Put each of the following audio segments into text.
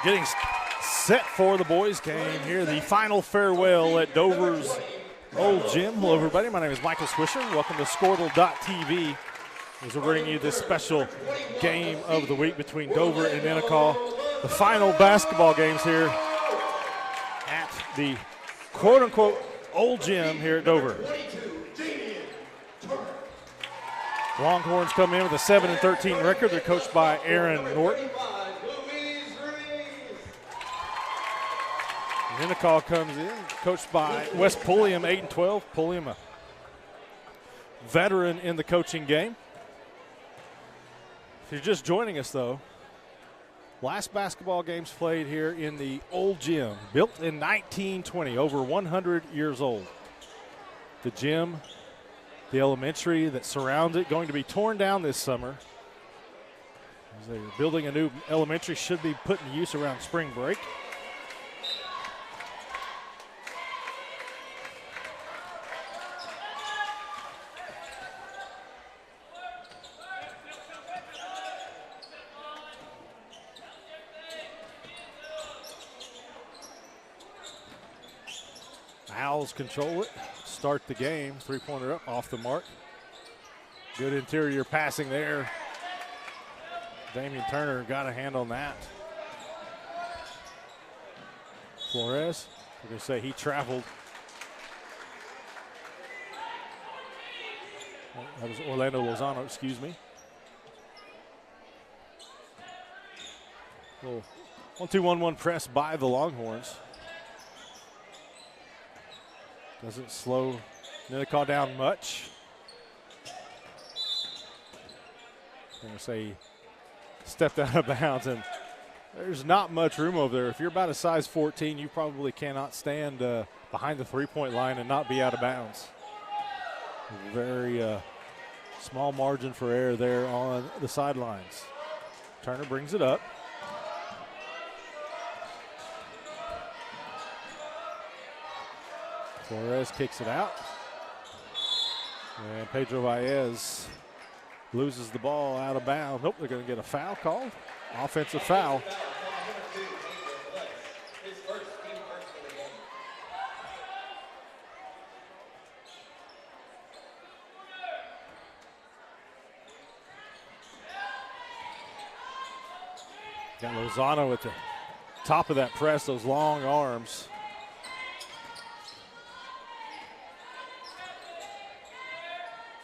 Getting set for the boys' game here, the final farewell at Dover's Old Gym. Hello, everybody. My name is Michael Swisher. Welcome to Squirtle.tv as we're bringing you this special game of the week between Dover and Ninnekah. The final basketball games here at the quote-unquote Old Gym here at Dover. Longhorns come in with a 7-13 record. They're coached by Aaron Norton. Ninnekah comes in, coached by Wes Pulliam, 8-12. Pulliam, a veteran in the coaching game. If you're just joining us, though, last basketball games played here in the Old Gym, built in 1920, over 100 years old. The gym, the elementary that surrounds it, going to be torn down this summer. As they're building a new elementary, should be put in use around spring break. Owls control it, start the game. Three-pointer up, off the mark. Good interior passing there. Damian Turner got a hand on that. Flores, we're going to say he traveled. That was Orlando Lozano, excuse me. Little 1-2-1-1 press by the Longhorns. Doesn't slow Ninnekah down much. I'm going to say he stepped out of bounds, and there's not much room over there. If you're about a size 14, you probably cannot stand behind the three-point line and not be out of bounds. Very small margin for error there on the sidelines. Turner brings it up. Flores kicks it out. And Pedro Baez loses the ball out of bounds. Nope, they're going to get a foul called. Offensive foul. Got Lozano at the top of that press, those long arms.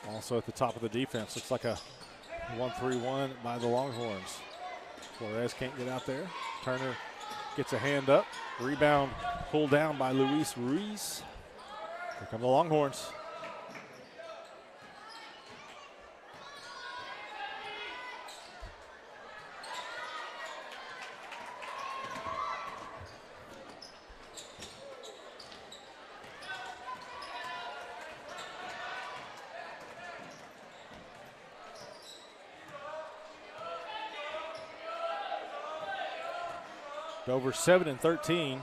Also at the top of the defense. Looks like a 1-3-1 by the Longhorns. Flores can't get out there. Turner gets a hand up. Rebound pulled down by Luis Ruiz. Here come the Longhorns. Dover 7-13.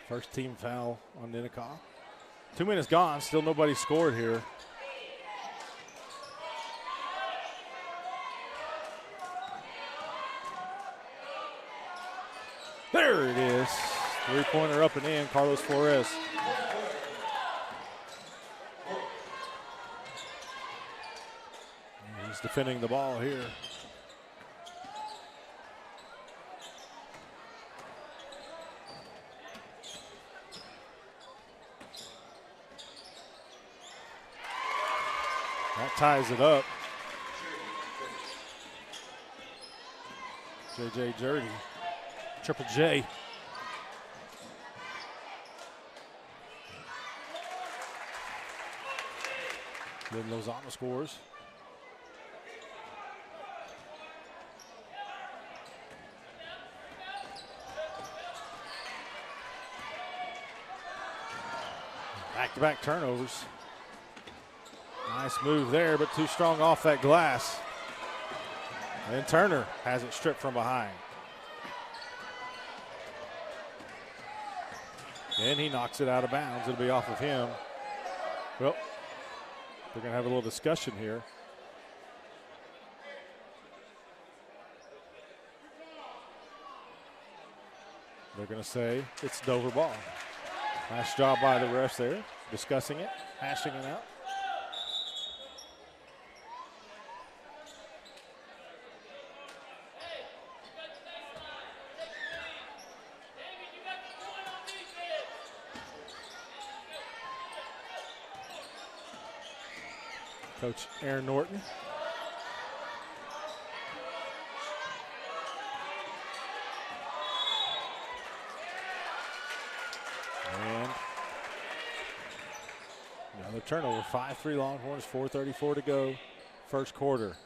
First team foul on Ninnekah. 2 minutes gone, still nobody scored here. There it is. Three-pointer up and in, Carlos Flores. And he's defending the ball here. That ties it up. J.J. Jurdy. Triple J. Then Lozano scores. Back-to-back turnovers. Nice move there, but too strong off that glass. And Turner has it stripped from behind. And he knocks it out of bounds. It'll be off of him. Well, they're going to have a little discussion here. They're going to say it's Dover ball. Nice job by the refs there, discussing it, hashing it out. Coach Aaron Norton. And another turnover, 5-3 Longhorns, 4:34 to go, first quarter.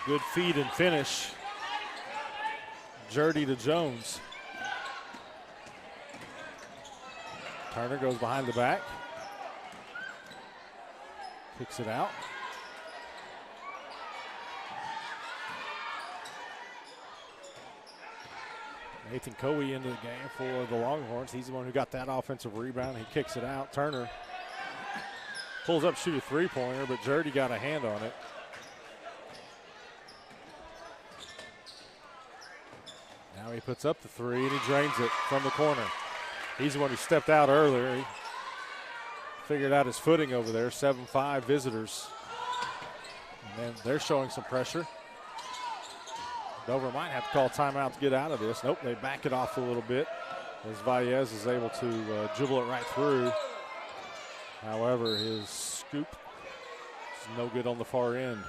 Good feed and finish. Jurdy to Jones. Turner goes behind the back. Kicks it out. Nathan Coey into the game for the Longhorns. He's the one who got that offensive rebound. He kicks it out. Turner pulls up, shoot a three-pointer, but Jurdy got a hand on it. Now he puts up the three, and he drains it from the corner. He's the one who stepped out earlier. He figured out his footing over there. 7-5 visitors. And then they're showing some pressure. Dover might have to call timeout to get out of this. Nope, they back it off a little bit as Valles is able to dribble it right through. However, his scoop is no good on the far end.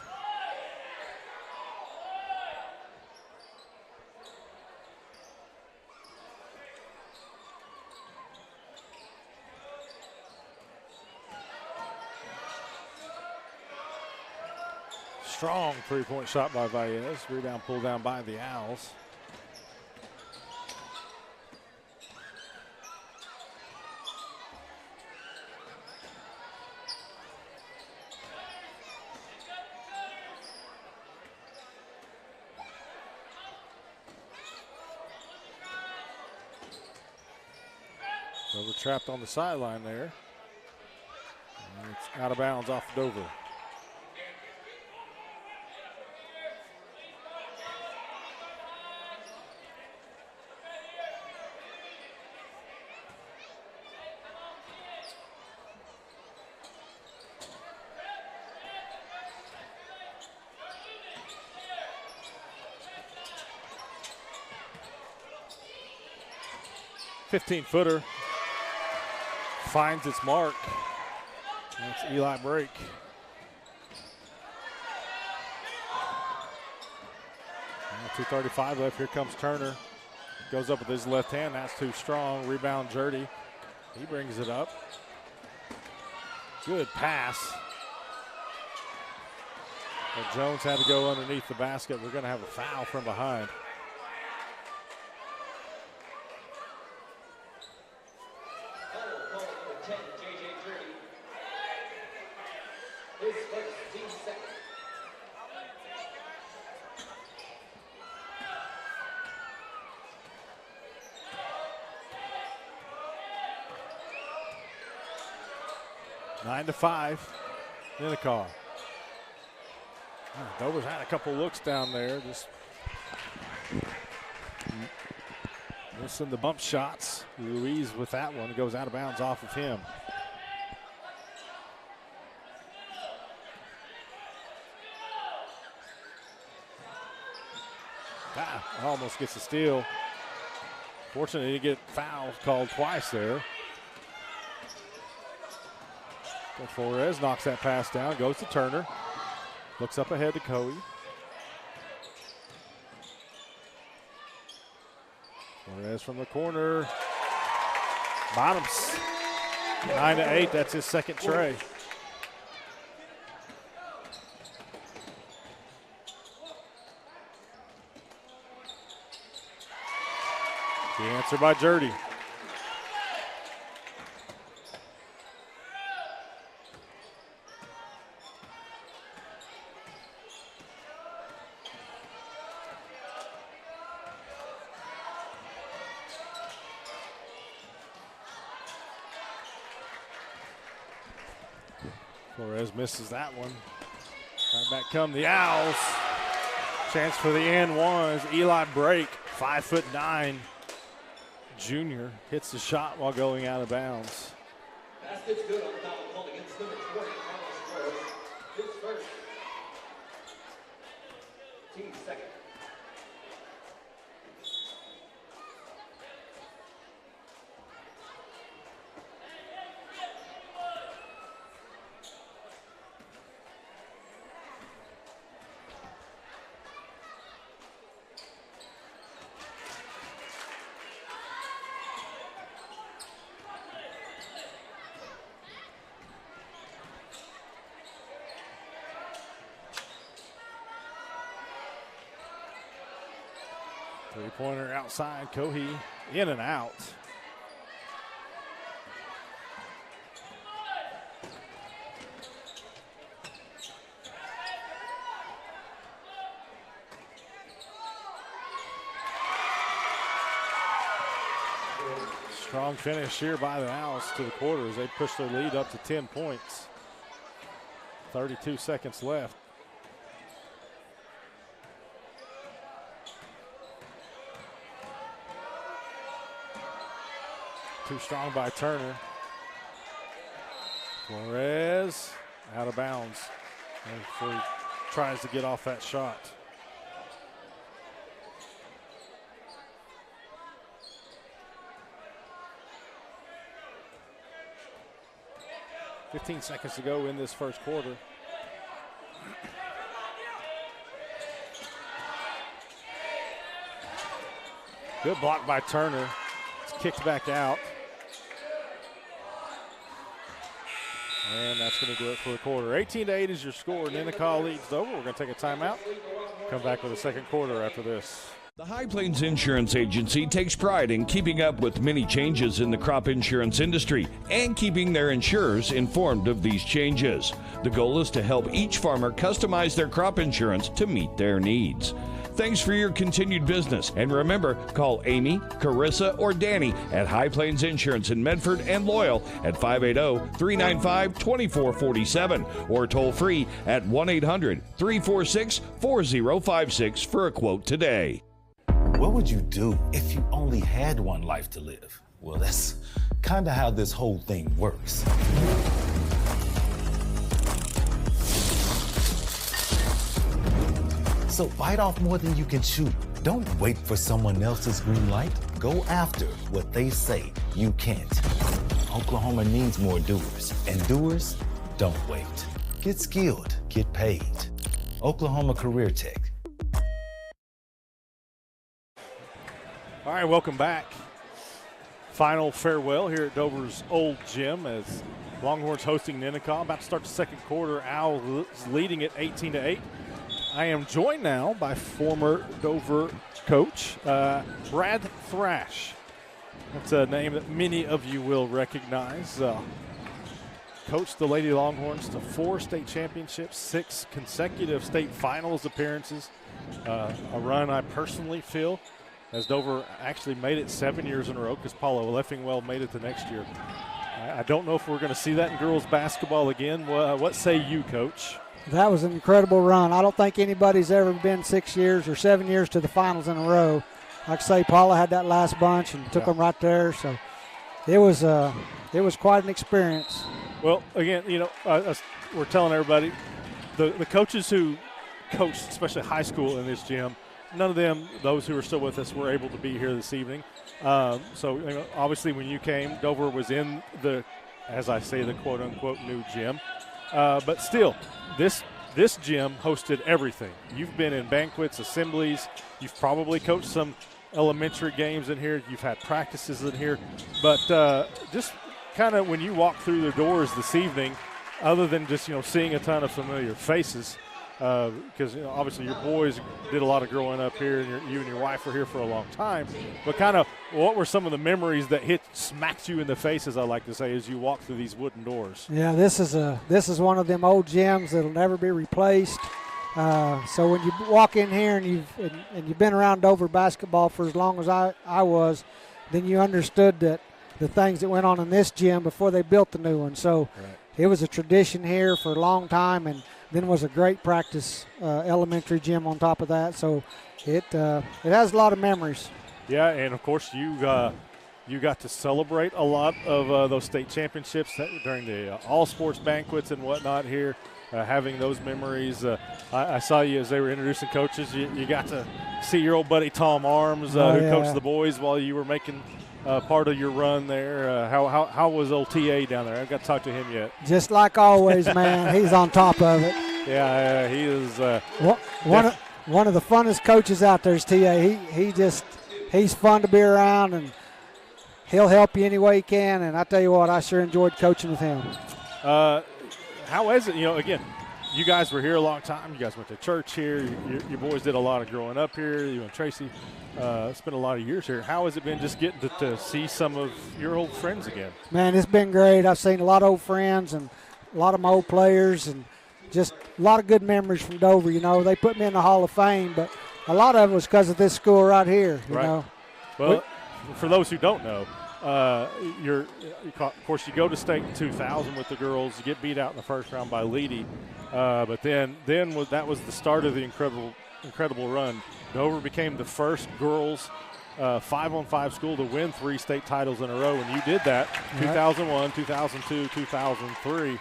Strong three-point shot by Valles. Rebound pulled down by the Owls. Dover trapped on the sideline there. And it's out of bounds off Dover. Footer finds its mark. That's Eli Brake. Now 2:35 left. Here comes Turner. Goes up with his left hand. That's too strong. Rebound, Jurdy. He brings it up. Good pass. But Jones had to go underneath the basket. We're going to have a foul from behind. Nine to 5, Ninnekah. Dover's had a couple looks down there, just missing the bump shots. Ruiz with that one goes out of bounds off of him. Almost gets a steal. Fortunately, he get foul called twice there. Flores knocks that pass down, goes to Turner. Looks up ahead to Coey. Flores from the corner. Bottoms. 9-8, that's his second tray. The answer by Jurdy. Flores misses that one. Right back come the Owls. Chance for the and one. Eli Brake, 5'9", junior, hits the shot while going out of bounds. Basket's good on the foul called against number 20, Carlos Flores. His first. Team second. Three-pointer outside, Cohee in and out. Strong finish here by the Owls to the quarters. They push their lead up to 10 points. 32 seconds left. Too strong by Turner. Flores out of bounds before he tries to get off that shot. $15 seconds to go in this first quarter. Good block by Turner. It's kicked back out. And that's going to do it for the quarter. 18-8 is your score. Ninnekah leads Dover. We're going to take a timeout. Come back with a second quarter after this. The High Plains Insurance Agency takes pride in keeping up with many changes in the crop insurance industry and keeping their insurers informed of these changes. The goal is to help each farmer customize their crop insurance to meet their needs. Thanks for your continued business. And remember, call Amy, Carissa, or Danny at High Plains Insurance in Medford and Loyal at 580-395-2447 or toll free at 1-800-346-4056 for a quote today. What would you do if you only had one life to live? Well, that's kind of how this whole thing works. So bite off more than you can chew. Don't wait for someone else's green light. Go after what they say you can't. Oklahoma needs more doers, and doers don't wait. Get skilled, get paid. Oklahoma Career Tech. All right, welcome back. Final farewell here at Dover's old gym as Longhorns hosting Ninnekah. About to start the second quarter. Owls leading it 18-8. I am joined now by former Dover coach, Brad Thrash. That's a name that many of you will recognize. Coached the Lady Longhorns to 4 state championships, 6 consecutive state finals appearances, a run I personally feel as Dover actually made it 7 years in a row because Paulo Leffingwell made it the next year. I don't know if we're going to see that in girls basketball again. What say you, Coach? That was an incredible run. I don't think anybody's ever been 6 years or 7 years to the finals in a row. Like I say, Paula had that last bunch and took them right there. So it was quite an experience. Well, again, we're telling everybody, the coaches who coached, especially high school in this gym, none of them, those who are still with us, were able to be here this evening. So obviously when you came, Dover was in the, as I say, the quote-unquote new gym. But still, this gym hosted everything. You've been in banquets, assemblies. You've probably coached some elementary games in here. You've had practices in here. But just kind of when you walk through the doors this evening, other than just seeing a ton of familiar faces, because obviously your boys did a lot of growing up here, and you and your wife were here for a long time. But kind of what were some of the memories that smacked you in the face, as I like to say, as you walk through these wooden doors? Yeah, this is one of them old gyms that'll never be replaced. So when you walk in here and you've been around Dover basketball for as long as I was, then you understood that the things that went on in this gym before they built the new one. So It was a tradition here for a long time, and then was a great practice elementary gym on top of that. So it has a lot of memories. Yeah, and of course you got to celebrate a lot of those state championships during the all sports banquets and whatnot here. Having those memories, I saw you as they were introducing coaches. You got to see your old buddy Tom Arms, who coached the boys while you were making part of your run there. How was old TA down there? I haven't got to talk to him yet. Just like always, man. He's on top of it. Yeah, he is. One of the funnest coaches out there is TA. He's fun to be around, and he'll help you any way he can. And I tell you what, I sure enjoyed coaching with him. How is it? Again, you guys were here a long time. You guys went to church here. Your boys did a lot of growing up here. You and Tracy spent a lot of years here. How has it been just getting to see some of your old friends again? Man, it's been great. I've seen a lot of old friends and a lot of my old players, and just a lot of good memories from Dover. They put me in the Hall of Fame, but a lot of it was because of this school right here. You know. Well, for those who don't know, of course, you go to state in 2000 with the girls. You get beat out in the first round by Leedy, but then that was the start of the incredible run. Dover became the first girls 5-on-5 school to win 3 state titles in a row, and you did that 2001, 2002, 2003.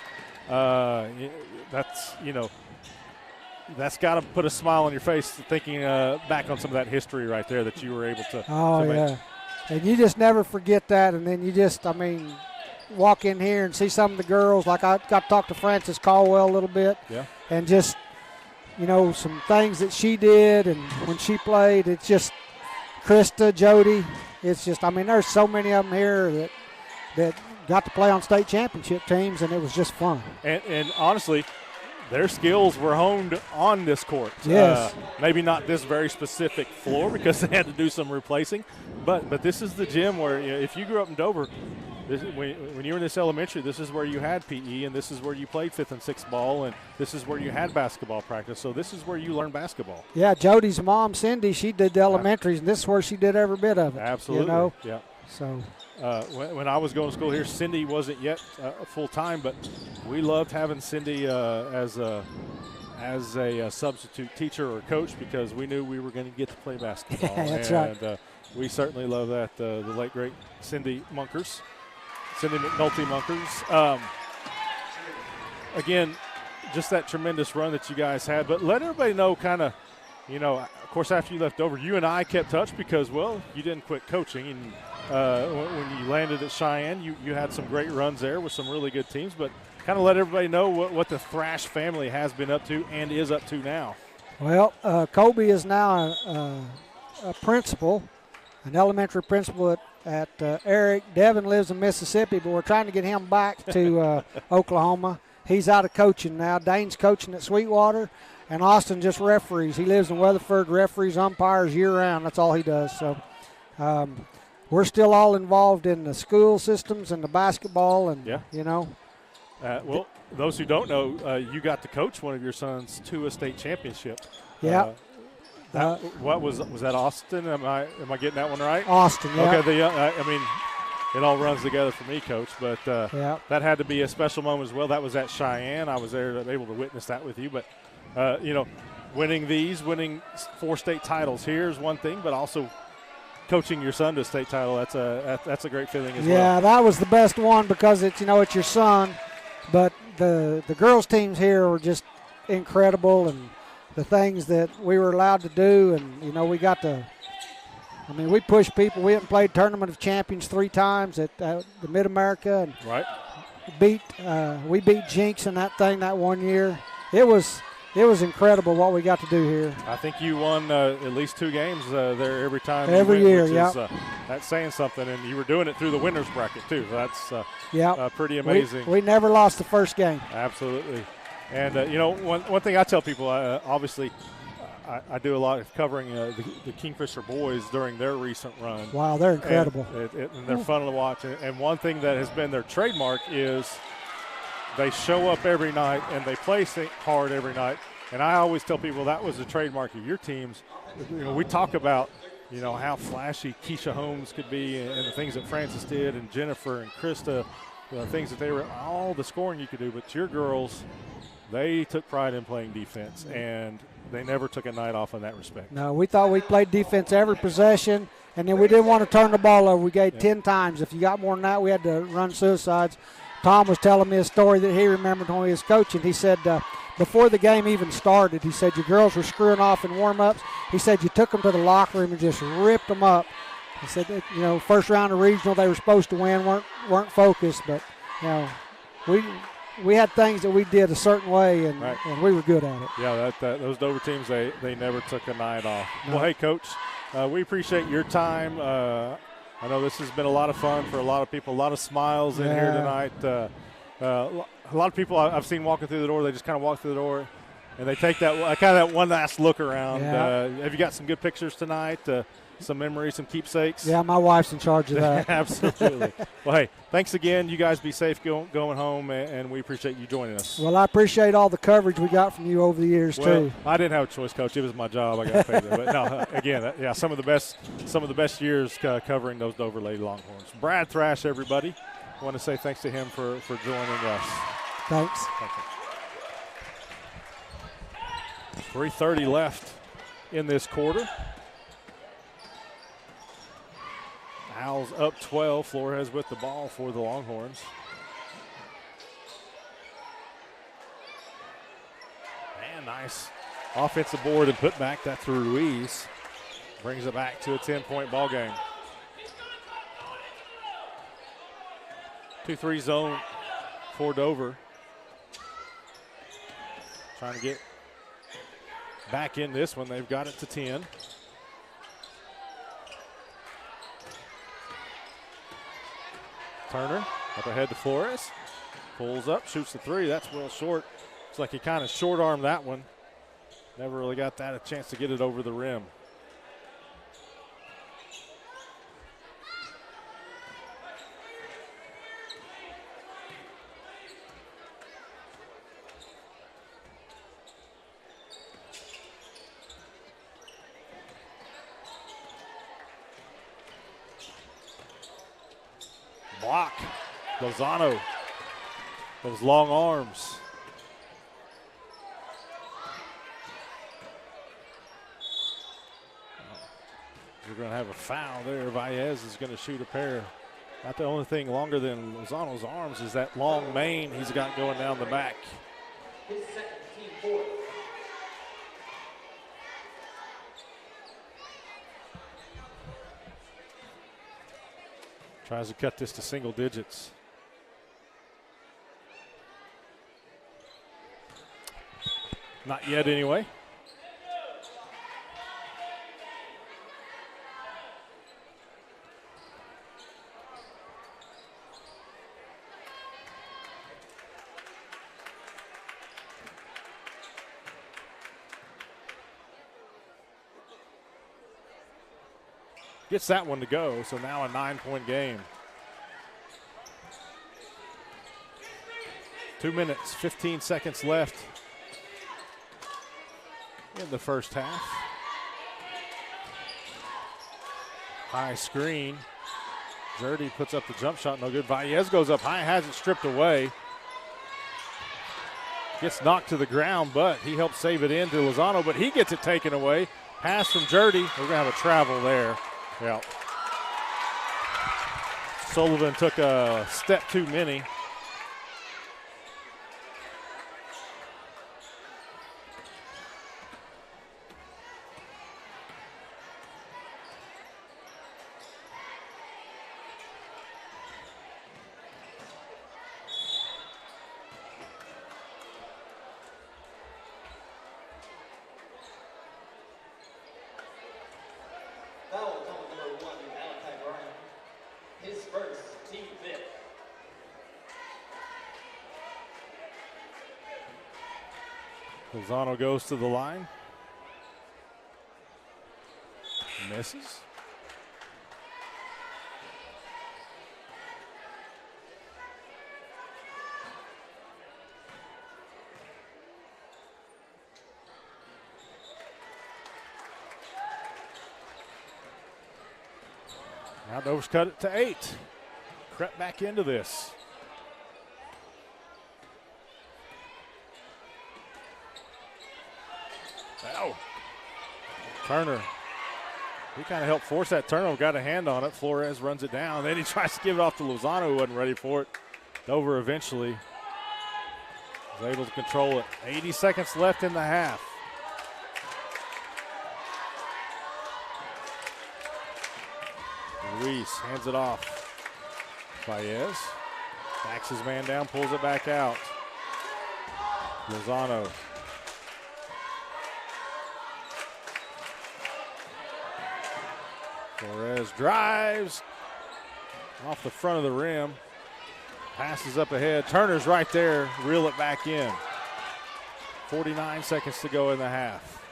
That's got to put a smile on your face thinking back on some of that history right there that you were able to. Oh, yeah. And you just never forget that. And then you walk in here and see some of the girls. Like I got to talk to Frances Caldwell a little bit. Yeah. And just, some things that she did and when she played, it's just Krista, Jody. It's just, there's so many of them here that got to play on state championship teams, and it was just fun. And honestly, their skills were honed on this court. Yes. Maybe not this very specific floor because they had to do some replacing, but this is the gym where if you grew up in Dover, when you were in this elementary, this is where you had PE, and this is where you played 5th and 6th ball, and this is where you had basketball practice. So this is where you learned basketball. Yeah, Jody's mom, Cindy, she did the elementaries, and this is where she did every bit of it. Absolutely. Yeah. So. When I was going to school here, Cindy wasn't yet full-time, but we loved having Cindy as a substitute teacher or coach because we knew we were going to get to play basketball. That's right. We certainly love that, the late, great Cindy McNulty Munkers. Again, just that tremendous run that you guys had. But let everybody know kind of, of course, after you left Dover, you and I kept touch because, well, you didn't quit coaching. And when you landed at Cheyenne, you had some great runs there with some really good teams. But kind of let everybody know what the Thrash family has been up to and is up to now. Well, Kobe is now a principal, an elementary principal at Eric. Devin lives in Mississippi, but we're trying to get him back to Oklahoma. He's out of coaching now. Dane's coaching at Sweetwater, and Austin just referees. He lives in Weatherford, referees, umpires year-round. That's all he does. So we're still all involved in the school systems and the basketball, and, well, those who don't know, you got to coach one of your sons to a state championship. Yeah. What was that Austin? Am I getting that one right? Austin, yeah. Okay, it all runs together for me, Coach, but that had to be a special moment as well. That was at Cheyenne. I was there able to witness that with you. But, winning 4 state titles here is one thing, but also coaching your son to a state title, that's a great feeling as well. Yeah, that was the best one because it's your son. But the girls' teams here were just incredible, and the things that we were allowed to do, and we got to. We pushed people. We hadn't played Tournament of Champions 3 times at the Mid-America, and we beat Jinx in that thing that one year. It was was incredible what we got to do here. I think you won at least 2 games there every time. Every you went, year, which yeah. is, that's saying something, and you were doing it through the winners bracket too. So that's pretty amazing. We never lost the first game. Absolutely. And one thing I tell people, obviously, I do a lot of covering the Kingfisher boys during their recent run. Wow, they're incredible. And they're fun to watch. And one thing that has been their trademark is they show up every night and they play hard every night. And I always tell people that was the trademark of your teams. We talk about, how flashy Keisha Holmes could be and the things that Francis did and Jennifer and Krista, the things that they were, all the scoring you could do. But your girls, they took pride in playing defense, and they never took a night off in that respect. No, we thought we played defense every possession, and then we didn't want to turn the ball over. We gave 10 times. If you got more than that, we had to run suicides. Tom was telling me a story that he remembered when he was coaching. He said before the game even started, he said your girls were screwing off in warm-ups. He said you took them to the locker room and just ripped them up. He said that, first round of regional they were supposed to win, weren't focused, but we had things that we did a certain way, and we were good at it. Yeah, those Dover teams, they never took a night off. No. Well, hey, Coach, we appreciate your time. I know this has been a lot of fun for a lot of people, a lot of smiles in here tonight. A lot of people I've seen walking through the door, they just kind of walk through the door, and they take that one last look around. Yeah. Have you got some good pictures tonight? Some memories, some keepsakes? Yeah, my wife's in charge of that. Absolutely. Well, hey, thanks again. You guys be safe going home, and we appreciate you joining us. Well, I appreciate all the coverage we got from you over the years, too. I didn't have a choice, Coach. It was my job. I got paid. But no, again, some of the best years covering those Dover Lady Longhorns. Brad Thrash, everybody. I want to say thanks to him for joining us. Thanks. Thank you. 3:30 left in this quarter. Owls up 12. Flores with the ball for the Longhorns. And nice offensive board and put back. That's Ruiz. Brings it back to a 10-point ball game. 2-3 zone for Dover. Trying to get back in this one. They've got it to 10. Turner up ahead to Flores. Pulls up, shoots the 3. That's well short. Looks like he kind of short-armed that one. Never really got that a chance to get it over the rim. Block. Lozano. Those long arms. We're going to have a foul there. Valles is going to shoot a pair. Not the only thing longer than Lozano's arms is that long mane he's got going down the back. His second, team fourth. Tries to cut this to single digits. Not yet anyway. Gets that one to go, so now a 9-point game. 2 minutes, 15 seconds left in the first half. High screen. Jurdy puts up the jump shot, no good. Valles goes up high, has it stripped away. Gets knocked to the ground, but he helps save it in to Lozano, but he gets it taken away. Pass from Jurdy. We're going to have a travel there. Yeah. Sullivan took a step too many. Lozano goes to the line. Misses. Now Dover's cut it to 8. Crept back into this. Oh. Turner. He kind of helped force that turnover, got a hand on it. Flores runs it down. Then he tries to give it off to Lozano, who wasn't ready for it. Dover eventually was able to control it. 80 seconds left in the half. Ruiz hands it off. Baez backs his man down, pulls it back out. Lozano. Flores drives off the front of the rim. Passes up ahead. Turner's right there. Reel it back in. 49 seconds to go in the half.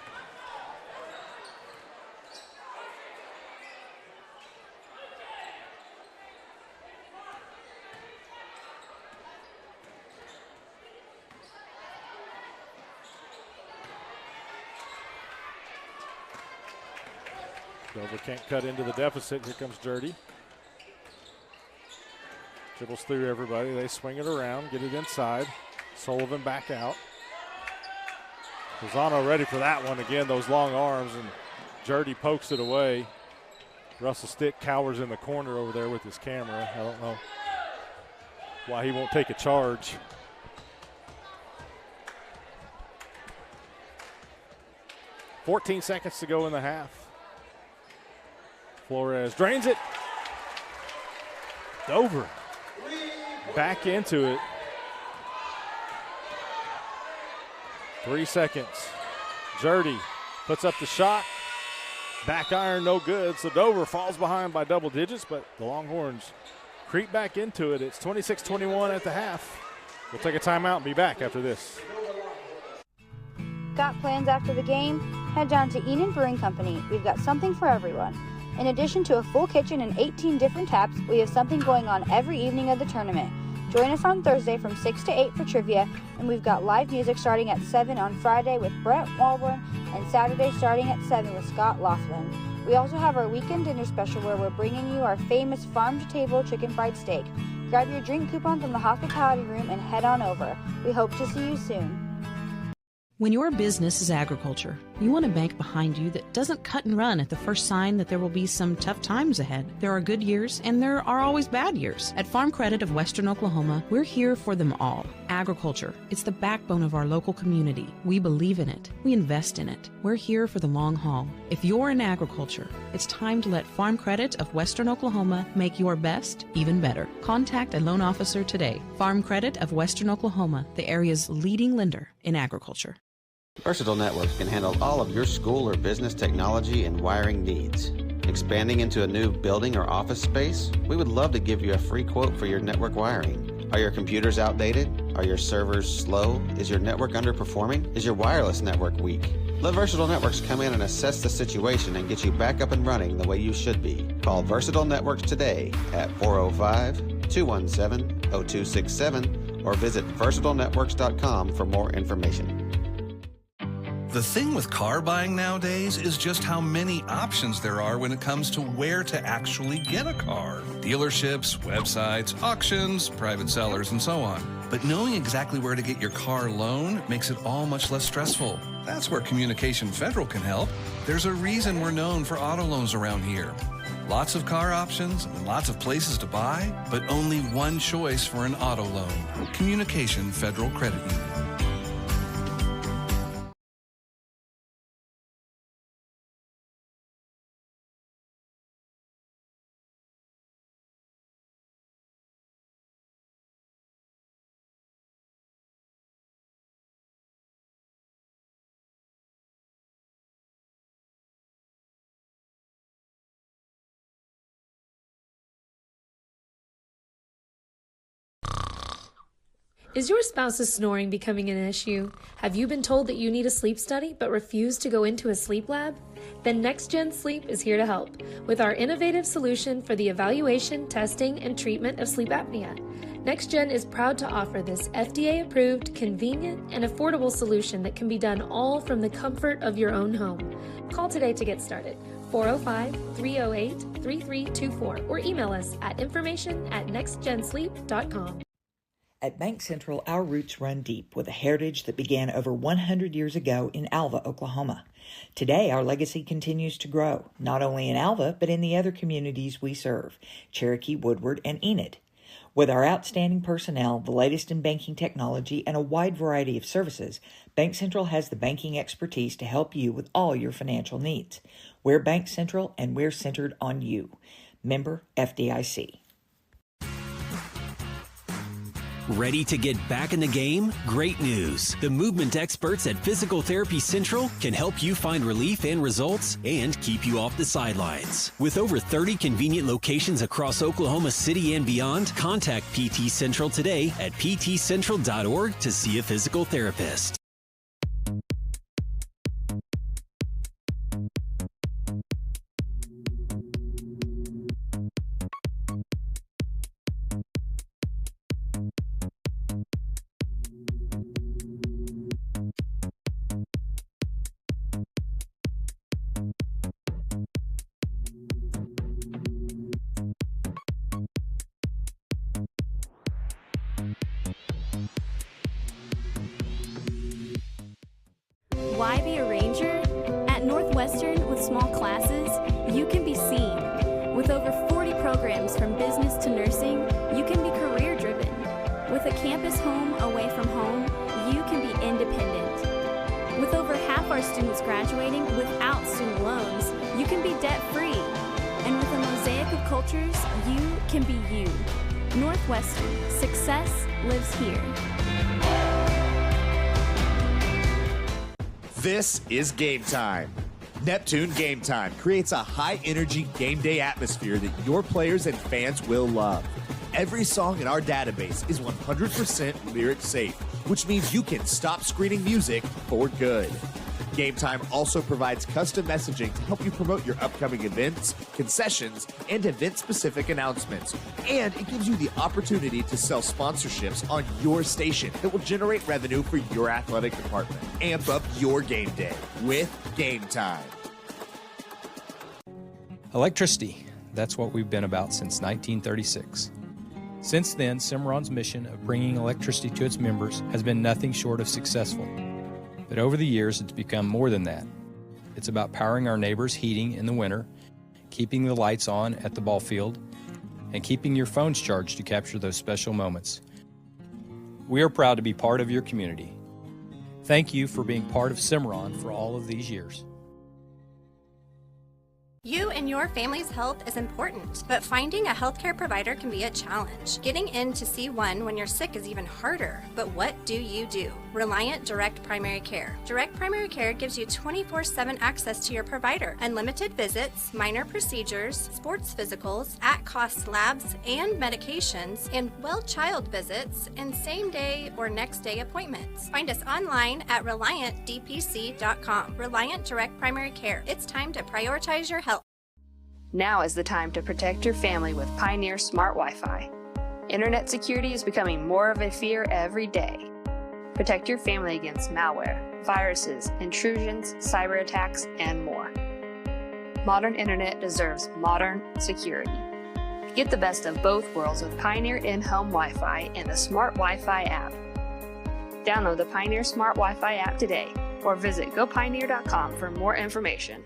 Dover can't cut into the deficit. Here comes Dirty. Dribbles through everybody. They swing it around, get it inside. Sullivan back out. Lozano ready for that one again, those long arms, and Dirty pokes it away. Russell Stick cowers in the corner over there with his camera. I don't know why he won't take a charge. $14 seconds to go in the half. Flores drains it. Dover back into it. 3 seconds. Jerdy puts up the shot. Back iron, no good. So Dover falls behind by double digits, but the Longhorns creep back into it. It's 26-21 at the half. We'll take a timeout and be back after this. Got plans after the game? Head down to Enon Brewing Company. We've got something for everyone. In addition to a full kitchen and 18 different taps, we have something going on every evening of the tournament. Join us on Thursday from 6 to 8 for trivia, and we've got live music starting at 7 on Friday with Brett Walburn, and Saturday starting at 7 with Scott Laughlin. We also have our weekend dinner special where we're bringing you our famous farm-to-table chicken fried steak. Grab your drink coupon from the hospitality room and head on over. We hope to see you soon. When your business is agriculture, you want a bank behind you that doesn't cut and run at the first sign that there will be some tough times ahead. There are good years and there are always bad years. At Farm Credit of Western Oklahoma, we're here for them all. Agriculture, it's the backbone of our local community. We believe in it. We invest in it. We're here for the long haul. If you're in agriculture, it's time to let Farm Credit of Western Oklahoma make your best even better. Contact a loan officer today. Farm Credit of Western Oklahoma, the area's leading lender in agriculture. Versatile Networks can handle all of your school or business technology and wiring needs. Expanding into a new building or office space? We would love to give you a free quote for your network wiring. Are your computers outdated? Are your servers slow? Is your network underperforming? Is your wireless network weak? Let Versatile Networks come in and assess the situation and get you back up and running the way you should be. Call Versatile Networks today at 405-217-0267 or visit versatilenetworks.com for more information. The thing with car buying nowadays is just how many options there are when it comes to where to actually get a car. Dealerships, websites, auctions, private sellers, and so on. But knowing exactly where to get your car loan makes it all much less stressful. That's where Communication Federal can help. There's a reason we're known for auto loans around here. Lots of car options and lots of places to buy, but only one choice for an auto loan. Communication Federal Credit Union. Is your spouse's snoring becoming an issue? Have you been told that you need a sleep study but refuse to go into a sleep lab? Then Next Gen Sleep is here to help with our innovative solution for the evaluation, testing, and treatment of sleep apnea. Next Gen is proud to offer this FDA-approved, convenient, and affordable solution that can be done all from the comfort of your own home. Call today to get started. 405-308-3324 or email us at information@nextgensleep.com. At Bank Central, our roots run deep with a heritage that began over 100 years ago in Alva, Oklahoma. Today, our legacy continues to grow, not only in Alva, but in the other communities we serve, Cherokee, Woodward, and Enid. With our outstanding personnel, the latest in banking technology, and a wide variety of services, Bank Central has the banking expertise to help you with all your financial needs. We're Bank Central, and we're centered on you. Member FDIC. Ready to get back in the game? Great news! The movement experts at Physical Therapy Central can help you find relief and results and keep you off the sidelines. With over 30 convenient locations across Oklahoma City and beyond, contact PT Central today at ptcentral.org to see a physical therapist. Why be a ranger? At Northwestern, with small classes, you can be seen. With over 40 programs from business to nursing, you can be career-driven. With a campus home away from home, you can be independent. With over half our students graduating without student loans, you can be debt-free. And with a mosaic of cultures, you can be you. Northwestern, success lives here. This is Game Time. Neptune Game Time creates a high-energy game day atmosphere that your players and fans will love. Every song in our database is 100% lyric safe, which means you can stop screening music for good. Game Time also provides custom messaging to help you promote your upcoming events, concessions, and event-specific announcements. And it gives you the opportunity to sell sponsorships on your station that will generate revenue for your athletic department. Amp up your game day with Game Time. Electricity. That's what we've been about since 1936. Since then, Cimarron's mission of bringing electricity to its members has been nothing short of successful. But over the years, it's become more than that. It's about powering our neighbors' heating in the winter, keeping the lights on at the ball field, and keeping your phones charged to capture those special moments. We are proud to be part of your community. Thank you for being part of Cimarron for all of these years. You and your family's health is important, but finding a healthcare provider can be a challenge. Getting in to see one when you're sick is even harder. But what do? Reliant Direct Primary Care. Direct Primary Care gives you 24/7 access to your provider, unlimited visits, minor procedures, sports physicals, at-cost labs and medications, and well-child visits, and same-day or next-day appointments. Find us online at ReliantDPC.com. Reliant Direct Primary Care. It's time to prioritize your health. Now is the time to protect your family with Pioneer Smart Wi-Fi. Internet security is becoming more of a fear every day. Protect your family against malware, viruses, intrusions, cyber attacks, and more. Modern internet deserves modern security. Get the best of both worlds with Pioneer in-home Wi-Fi and the Smart Wi-Fi app. Download the Pioneer Smart Wi-Fi app today or visit gopioneer.com for more information.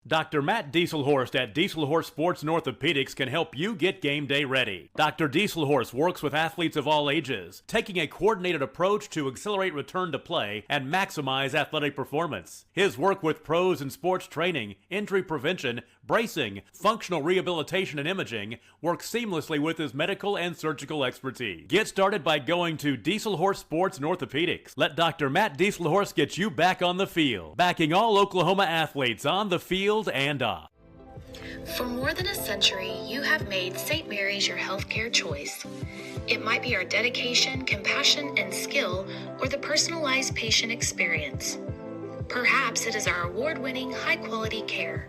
Dr. Matt Dieselhorst at Dieselhorst Sports and Orthopedics can help you get game day ready. Dr. Dieselhorst works with athletes of all ages, taking a coordinated approach to accelerate return to play and maximize athletic performance. His work with pros in sports training, injury prevention, bracing, functional rehabilitation, and imaging works seamlessly with his medical and surgical expertise. Get started by going to Dieselhorst Sports and Orthopedics. Let Dr. Matt Dieselhorst get you back on the field, backing all Oklahoma athletes on the field and off. For more than a century, you have made St. Mary's your healthcare choice. It might be our dedication, compassion, and skill, or the personalized patient experience. Perhaps it is our award-winning, high-quality care.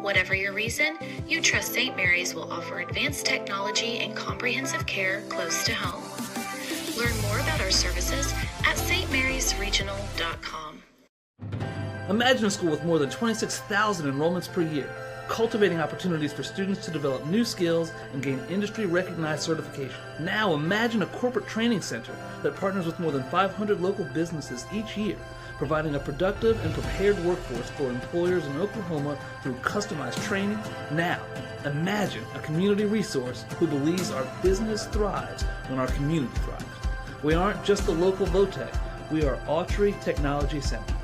Whatever your reason, you trust St. Mary's will offer advanced technology and comprehensive care close to home. Learn more about our services at stmarysregional.com. Imagine a school with more than 26,000 enrollments per year, cultivating opportunities for students to develop new skills and gain industry-recognized certification. Now imagine a corporate training center that partners with more than 500 local businesses each year, providing a productive and prepared workforce for employers in Oklahoma through customized training. Now, imagine a community resource who believes our business thrives when our community thrives. We aren't just the local VOTEC, we are Autry Technology Center.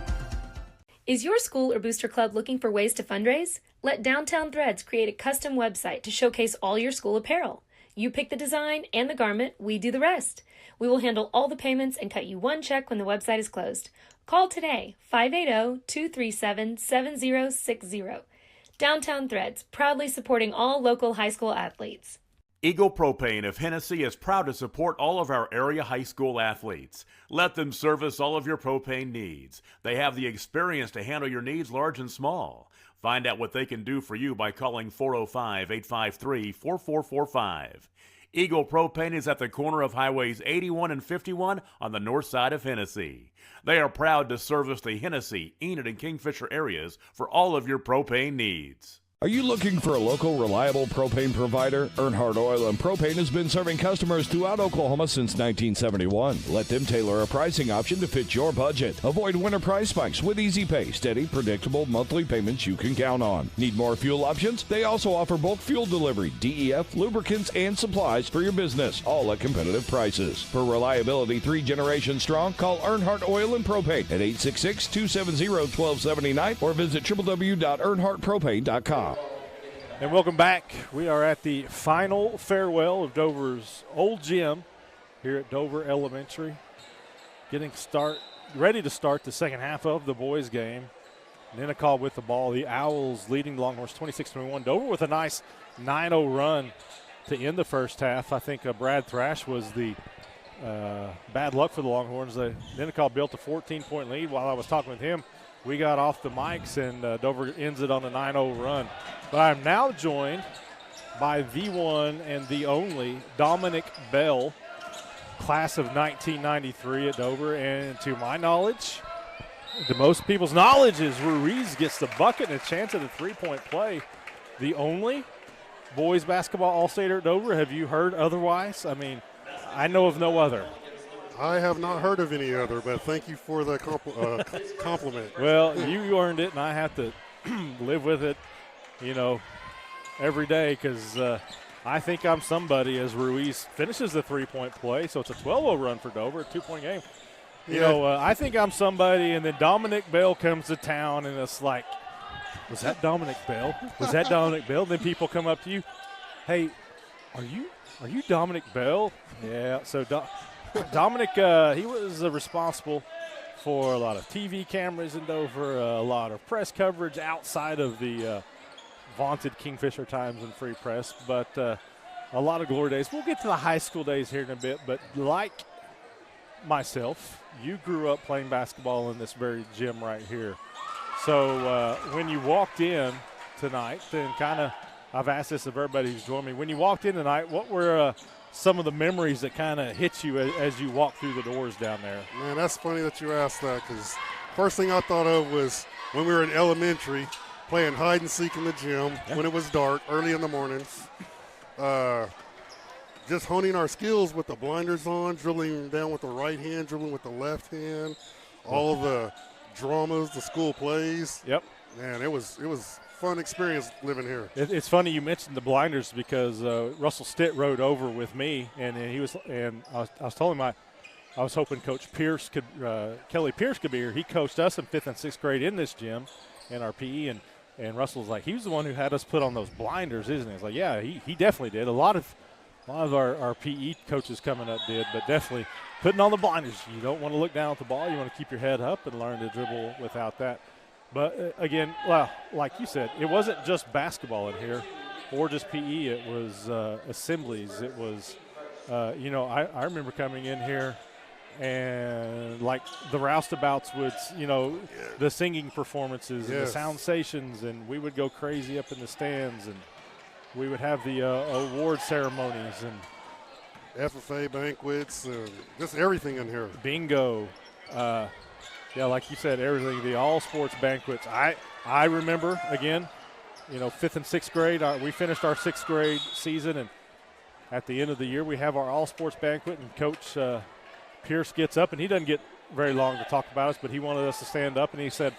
Is your school or booster club looking for ways to fundraise? Let Downtown Threads create a custom website to showcase all your school apparel. You pick the design and the garment, we do the rest. We will handle all the payments and cut you one check when the website is closed. Call today, 580-237-7060. Downtown Threads, proudly supporting all local high school athletes. Eagle Propane of Hennessy is proud to support all of our area high school athletes. Let them service all of your propane needs. They have the experience to handle your needs large and small. Find out what they can do for you by calling 405-853-4445. Eagle Propane is at the corner of Highways 81 and 51 on the north side of Hennessy. They are proud to service the Hennessy, Enid, and Kingfisher areas for all of your propane needs. Are you looking for a local, reliable propane provider? Earnhardt Oil and Propane has been serving customers throughout Oklahoma since 1971. Let them tailor a pricing option to fit your budget. Avoid winter price spikes with easy pay, steady, predictable monthly payments you can count on. Need more fuel options? They also offer bulk fuel delivery, DEF, lubricants, and supplies for your business, all at competitive prices. For reliability 3 generations strong, call Earnhardt Oil and Propane at 866-270-1279 or visit www.earnhardtpropane.com. And welcome back. We are at the final farewell of Dover's old gym here at Dover Elementary. Ready to start the second half of the boys' game. Ninnekah with the ball. The Owls leading the Longhorns 26-21. Dover with a nice 9-0 run to end the first half. I think Brad Thrash was the bad luck for the Longhorns. Ninnekah built a 14-point lead. While I was talking with him, we got off the mics, and Dover ends it on a 9-0 run. But I'm now joined by the one and the only Dominic Bell, class of 1993 at Dover. And to my knowledge, to most people's knowledge, is Ruiz gets the bucket and a chance at a three-point play. The only boys basketball all-stater at Dover. Have you heard otherwise? I mean, I know of no other. I have not heard of any other, but thank you for the compliment. Well, you earned it, and I have to live with it, every day, because I think I'm somebody as Ruiz finishes the three-point play. So it's a 12-0 run for Dover, a 2-point game. I think I'm somebody, and then Dominic Bell comes to town, and it's like, was that Dominic Bell? Was that Dominic Bell? Then people come up to you, hey, are you Dominic Bell? Yeah, so Dominic, he was responsible for a lot of TV cameras in Dover, a lot of press coverage outside of the vaunted Kingfisher Times and Free Press, but a lot of glory days. We'll get to the high school days here in a bit, but like myself, you grew up playing basketball in this very gym right here. So when you walked in tonight, then I've asked this of everybody who's joined me. When you walked in tonight, what were some of the memories that kind of hit you as you walked through the doors down there? Man, that's funny that you asked that, because first thing I thought of was when we were in elementary playing hide and seek in the gym when it was dark, early in the mornings. Just honing our skills with the blinders on, dribbling down with the right hand, dribbling with the left hand, all of the dramas, the school plays. Yep. Man, it was fun experience living here. It's funny you mentioned the blinders, because Russell Stitt rode over with me, and I was telling him I was hoping Coach Pierce Kelly Pierce could be here. He coached us in 5th and 6th grade in this gym in our PE, and Russell's like, he was the one who had us put on those blinders, isn't he? It's like, yeah, he definitely did. A lot of our PE coaches coming up did, but definitely putting on the blinders. You don't want to look down at the ball. You want to keep your head up and learn to dribble without that. But, again, well, like you said, it wasn't just basketball in here or just PE. It was assemblies. It was, I remember coming in here and, like, the roustabouts would, the singing performances and the sound stations, and we would go crazy up in the stands, and we would have the award ceremonies and FFA banquets and just everything in here. Bingo. Like you said, everything, the all-sports banquets. I remember, again, 5th and 6th grade, we finished our 6th grade season, and at the end of the year we have our all-sports banquet, and Coach Pierce gets up, and he doesn't get very long to talk about us, but he wanted us to stand up, and he said,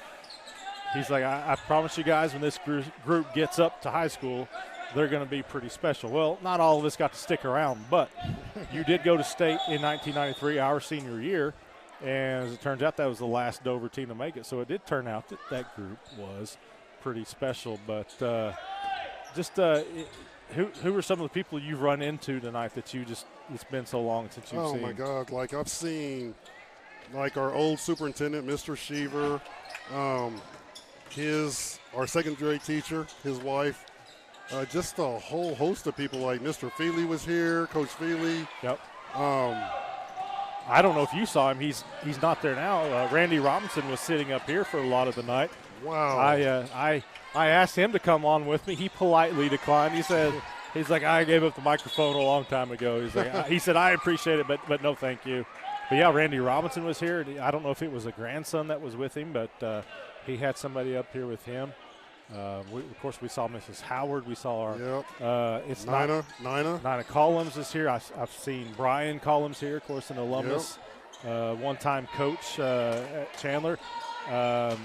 I promise you guys, when this group gets up to high school, they're going to be pretty special. Well, not all of us got to stick around, but you did go to state in 1993, our senior year, and as it turns out, that was the last Dover team to make it. So it did turn out that group was pretty special. But who are some of the people you've run into tonight that it's been so long since you've seen? Oh, my God. Like, I've seen, like, our old superintendent, Mr. Sheaver, our second grade teacher, his wife, just a whole host of people. Like Mr. Feely was here, Coach Feely. Yep. I don't know if you saw him. He's not there now. Randy Robinson was sitting up here for a lot of the night. Wow. I asked him to come on with me. He politely declined. He's like, I gave up the microphone a long time ago. He said, I appreciate it, but no thank you. But, yeah, Randy Robinson was here. I don't know if it was a grandson that was with him, but he had somebody up here with him. Of course, we saw Mrs. Howard. We saw our it's Nina Collins is here. I've seen Brian Collins here, of course, an alumnus, one-time coach at Chandler. Our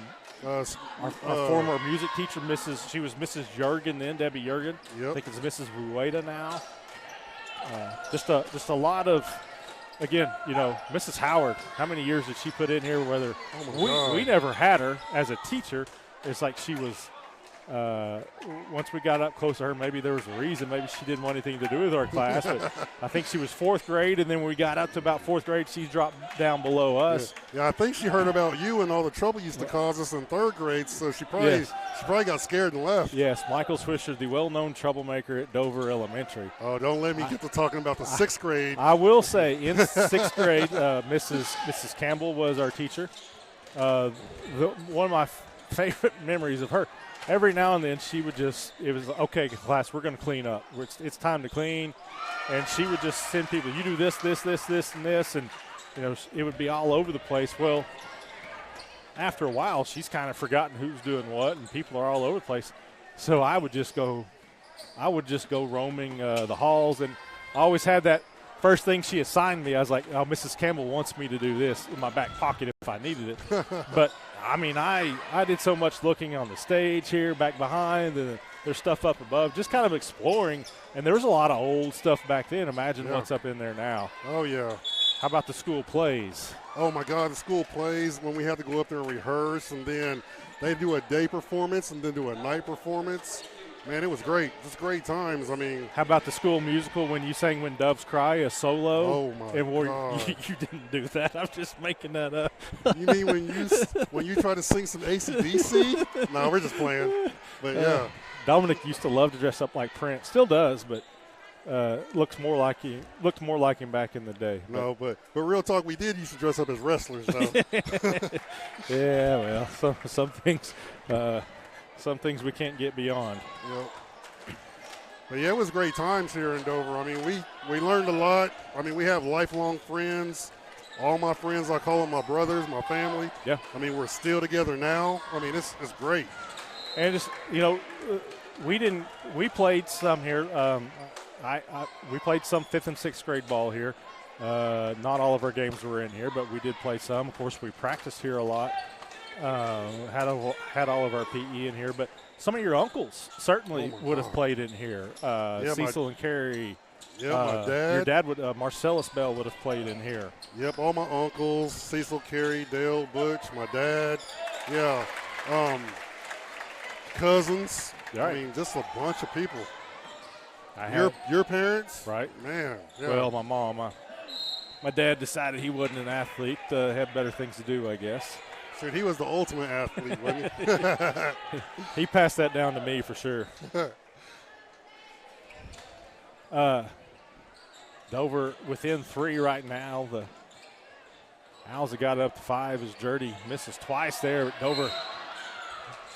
former music teacher, she was Mrs. Jurgen then, Debbie Jurgen. I think it's Mrs. Rueda now. Just a lot of, again, Mrs. Howard. How many years did she put in here? We never had her as a teacher. It's like she was. Once we got up close to her, maybe there was a reason. Maybe she didn't want anything to do with our class. But I think she was 4th grade, and then when we got up to about 4th grade, she dropped down below us. Yeah, I think she heard about you and all the trouble you used to cause us in 3rd grade, so she probably got scared and left. Yes, Michael Swisher, the well-known troublemaker at Dover Elementary. Oh, don't let me get to talking about the 6th grade. I will say, in 6th grade, Mrs. Campbell was our teacher. One of my favorite memories of her, every now and then she would it was, okay, class, we're going to clean up. It's time to clean. And she would just send people, you do this, and this. And, it would be all over the place. Well, after a while, she's kind of forgotten who's doing what, and people are all over the place. So I would just go roaming the halls. And I always had that first thing she assigned me. I was like, oh, Mrs. Campbell wants me to do this in my back pocket if I needed it. But I mean, I did so much looking on the stage here, back behind, and there's stuff up above, just kind of exploring. And there was a lot of old stuff back then. Imagine what's up in there now. Oh, yeah. How about the school plays? Oh, my God, the school plays when we had to go up there and rehearse, and then they do a day performance and then do a night performance. Man, it was great. Just great times. I mean, how about the school musical when you sang "When Doves Cry" a solo? Oh my God! You didn't do that. I'm just making that up. You mean when you try to sing some AC/DC? No, we're just playing. But yeah, Dominic used to love to dress up like Prince. Still does, but looked more like him back in the day. No, but real talk, we did used to dress up as wrestlers, though. Yeah, well, some things. Some things we can't get beyond. Yep. But, yeah, it was great times here in Dover. I mean, we learned a lot. I mean, we have lifelong friends. All my friends, I call them my brothers, my family. Yeah. I mean, we're still together now. I mean, it's great. And just, we played some here. We played some 5th and 6th grade ball here. Not all of our games were in here, but we did play some. Of course, we practiced here a lot. Had all of our PE in here, but some of your uncles certainly would have played in here. Cecil and Carrie. Yeah, my dad. Your dad would. Marcellus Bell would have played in here. Yep, all my uncles: Cecil, Carrie, Dale, Butch, my dad. Yeah, cousins. Right. I mean, just a bunch of people. Your parents, right? Man. Yeah. Well, my mom. My dad decided he wasn't an athlete. Had better things to do, I guess. Shoot, he was the ultimate athlete, wasn't he? He passed that down to me for sure. Dover within 3 right now. The Owls have got it up to 5 as Jurdy misses twice there. Dover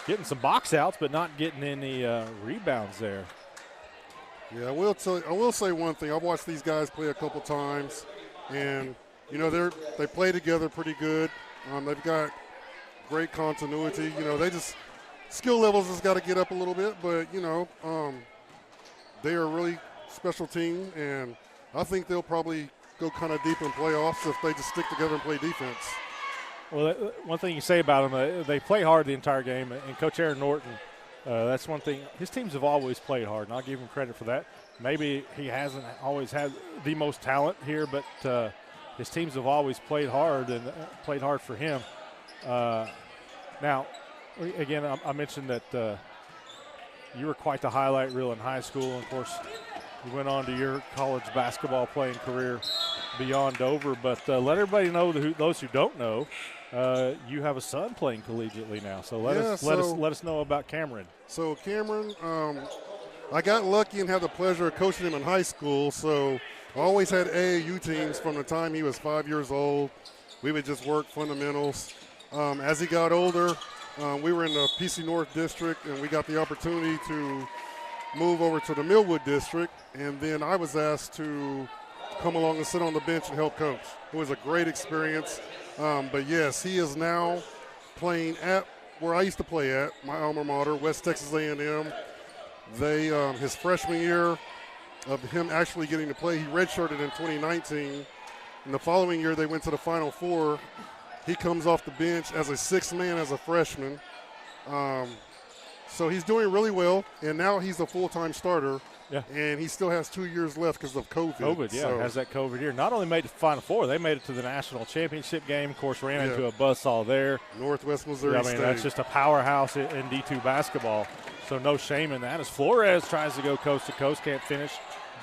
getting some box outs, but not getting any rebounds there. Yeah, I will say one thing. I've watched these guys play a couple times, and you know they play together pretty good. They've got great continuity. You know, they just skill levels has got to get up a little bit, but you know they are a really special team, and I think they'll probably go kind of deep in playoffs if they just stick together and play defense. Well, one thing you say about them, they play hard the entire game, and Coach Aaron Norton, that's one thing. His teams have always played hard, and I'll give him credit for that. Maybe he hasn't always had the most talent here, but his teams have always played hard and played hard for him. Now, again, I mentioned that you were quite the highlight reel in high school. And of course, you went on to your college basketball playing career beyond Dover. But let everybody know, those who don't know, you have a son playing collegiately now. So let us know about Cameron. So Cameron, I got lucky and had the pleasure of coaching him in high school. So I always had AAU teams from the time he was 5 years old. We would just work fundamentals. As he got older, we were in the PC North District, and we got the opportunity to move over to the Millwood District, and then I was asked to come along and sit on the bench and help coach. It was a great experience. But, yes, he is now playing at where I used to play at, my alma mater, West Texas A&M. They his freshman year of him actually getting to play, he redshirted in 2019. And the following year they went to the Final Four. He comes off the bench as a sixth man as a freshman. So he's doing really well, and now he's a full-time starter. Yeah. And he still has 2 years left because of COVID. Has that COVID year. Not only made it to the Final Four, they made it to the national championship game. Of course, ran into a buzzsaw there. Northwest Missouri State. That's just a powerhouse in D2 basketball. So no shame in that. As Flores tries to go coast to coast, can't finish.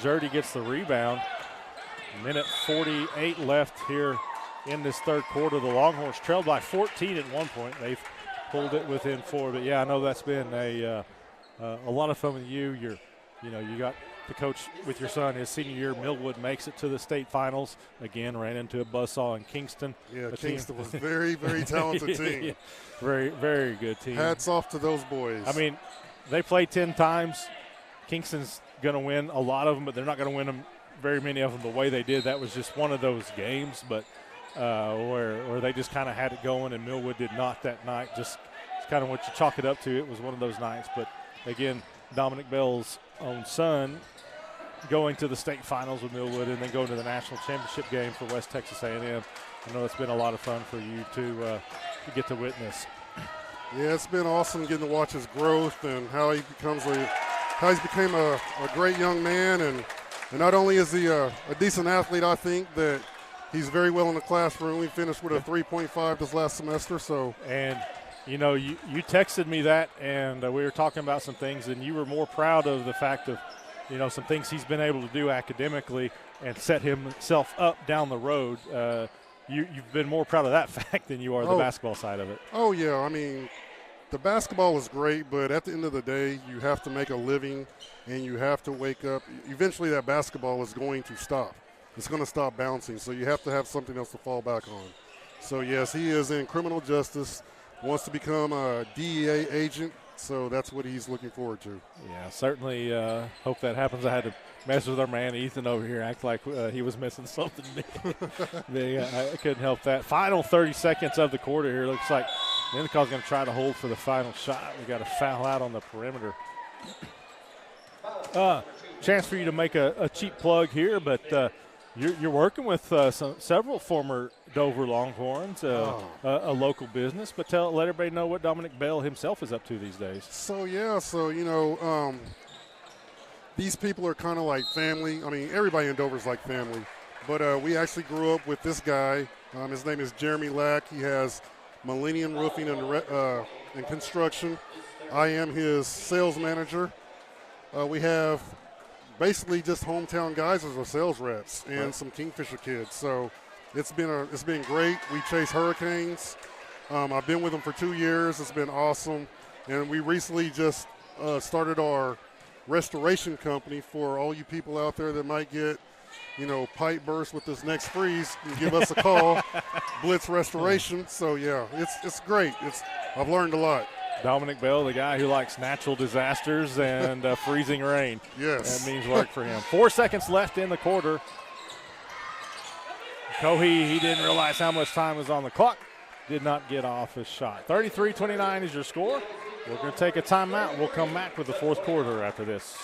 Jurdy gets the rebound. Minute 48 left here in this third quarter. The Longhorns trailed by 14 at one point. They've pulled it within 4. But yeah, I know that's been a lot of fun with you. You got to coach with your son his senior year. Millwood makes it to the state finals. Again, ran into a buzzsaw in Kingston. Yeah, Kingston was a very, very talented team. Yeah, very, very good team. Hats off to those boys. I mean, they play 10 times. Kingston's going to win a lot of them, but they're not going to win them very many of them the way they did. That was just one of those games, but where they just kind of had it going, and Millwood did not that night. Just it's kind of what you chalk it up to. It was one of those nights. But, again, Dominic Bell's own son going to the state finals with Millwood and then going to the national championship game for West Texas A&M. I know it's been a lot of fun for you to get to witness. Yeah, it's been awesome getting to watch his growth and how he's became a great young man. And not only is he a decent athlete, I think that he's very well in the classroom. We finished with a 3.5 this last semester. And you texted me that, and we were talking about some things, and you were more proud of the fact of, some things he's been able to do academically and set himself up down the road. You've been more proud of that fact than you are the basketball side of it. Oh, yeah. I mean, the basketball was great, but at the end of the day, you have to make a living, and you have to wake up. Eventually, that basketball is going to stop. It's going to stop bouncing, so you have to have something else to fall back on. So, yes, he is in criminal justice, wants to become a DEA agent, so that's what he's looking forward to. Yeah, certainly hope that happens. I had to mess with our man Ethan over here, act like he was missing something big. I couldn't help that. Final 30 seconds of the quarter here. Looks like Ninnekah's going to try to hold for the final shot. We got a foul out on the perimeter. Chance for you to make a cheap plug here, but you're working with several former Dover Longhorns, a local business. But let everybody know what Dominic Bell himself is up to these days. These people are kind of like family. I mean, everybody in Dover is like family. But we actually grew up with this guy. His name is Jeremy Lack. He has Millennium Roofing and Construction. I am his sales manager. We have basically just hometown guys as our sales reps and some Kingfisher kids. So it's been great. We chase hurricanes. I've been with them for 2 years. It's been awesome. And we recently just started our restoration company for all you people out there that might get, pipe burst with this next freeze. You can give us a call, Blitz Restoration. So, yeah, it's great. I've learned a lot. Dominic Bell, the guy who likes natural disasters and freezing rain. Yes. That means work for him. 4 seconds left in the quarter. Cohee, he didn't realize how much time was on the clock. Did not get off his shot. 33-29 is your score. We're going to take a timeout. We'll come back with the fourth quarter after this.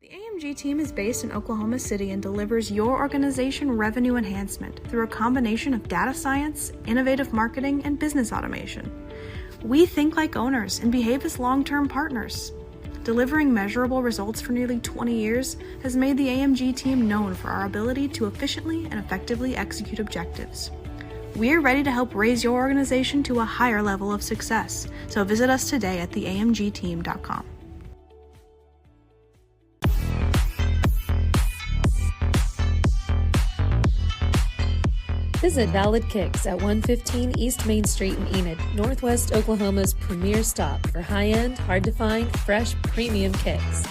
The AMG team is based in Oklahoma City and delivers your organization revenue enhancement through a combination of data science, innovative marketing, and business automation. We think like owners and behave as long-term partners. Delivering measurable results for nearly 20 years has made the AMG team known for our ability to efficiently and effectively execute objectives. We're ready to help raise your organization to a higher level of success, so visit us today at theamgteam.com. Visit Valid Kicks at 115 East Main Street in Enid, Northwest Oklahoma's premier stop for high-end, hard-to-find, fresh, premium kicks.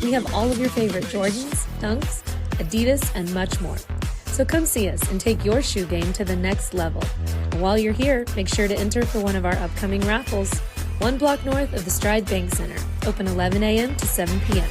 We have all of your favorite Jordans, Dunks, Adidas, and much more. So come see us and take your shoe game to the next level. And while you're here, make sure to enter for one of our upcoming raffles. 1 block north of the Stride Bank Center, open 11 a.m. to 7 p.m.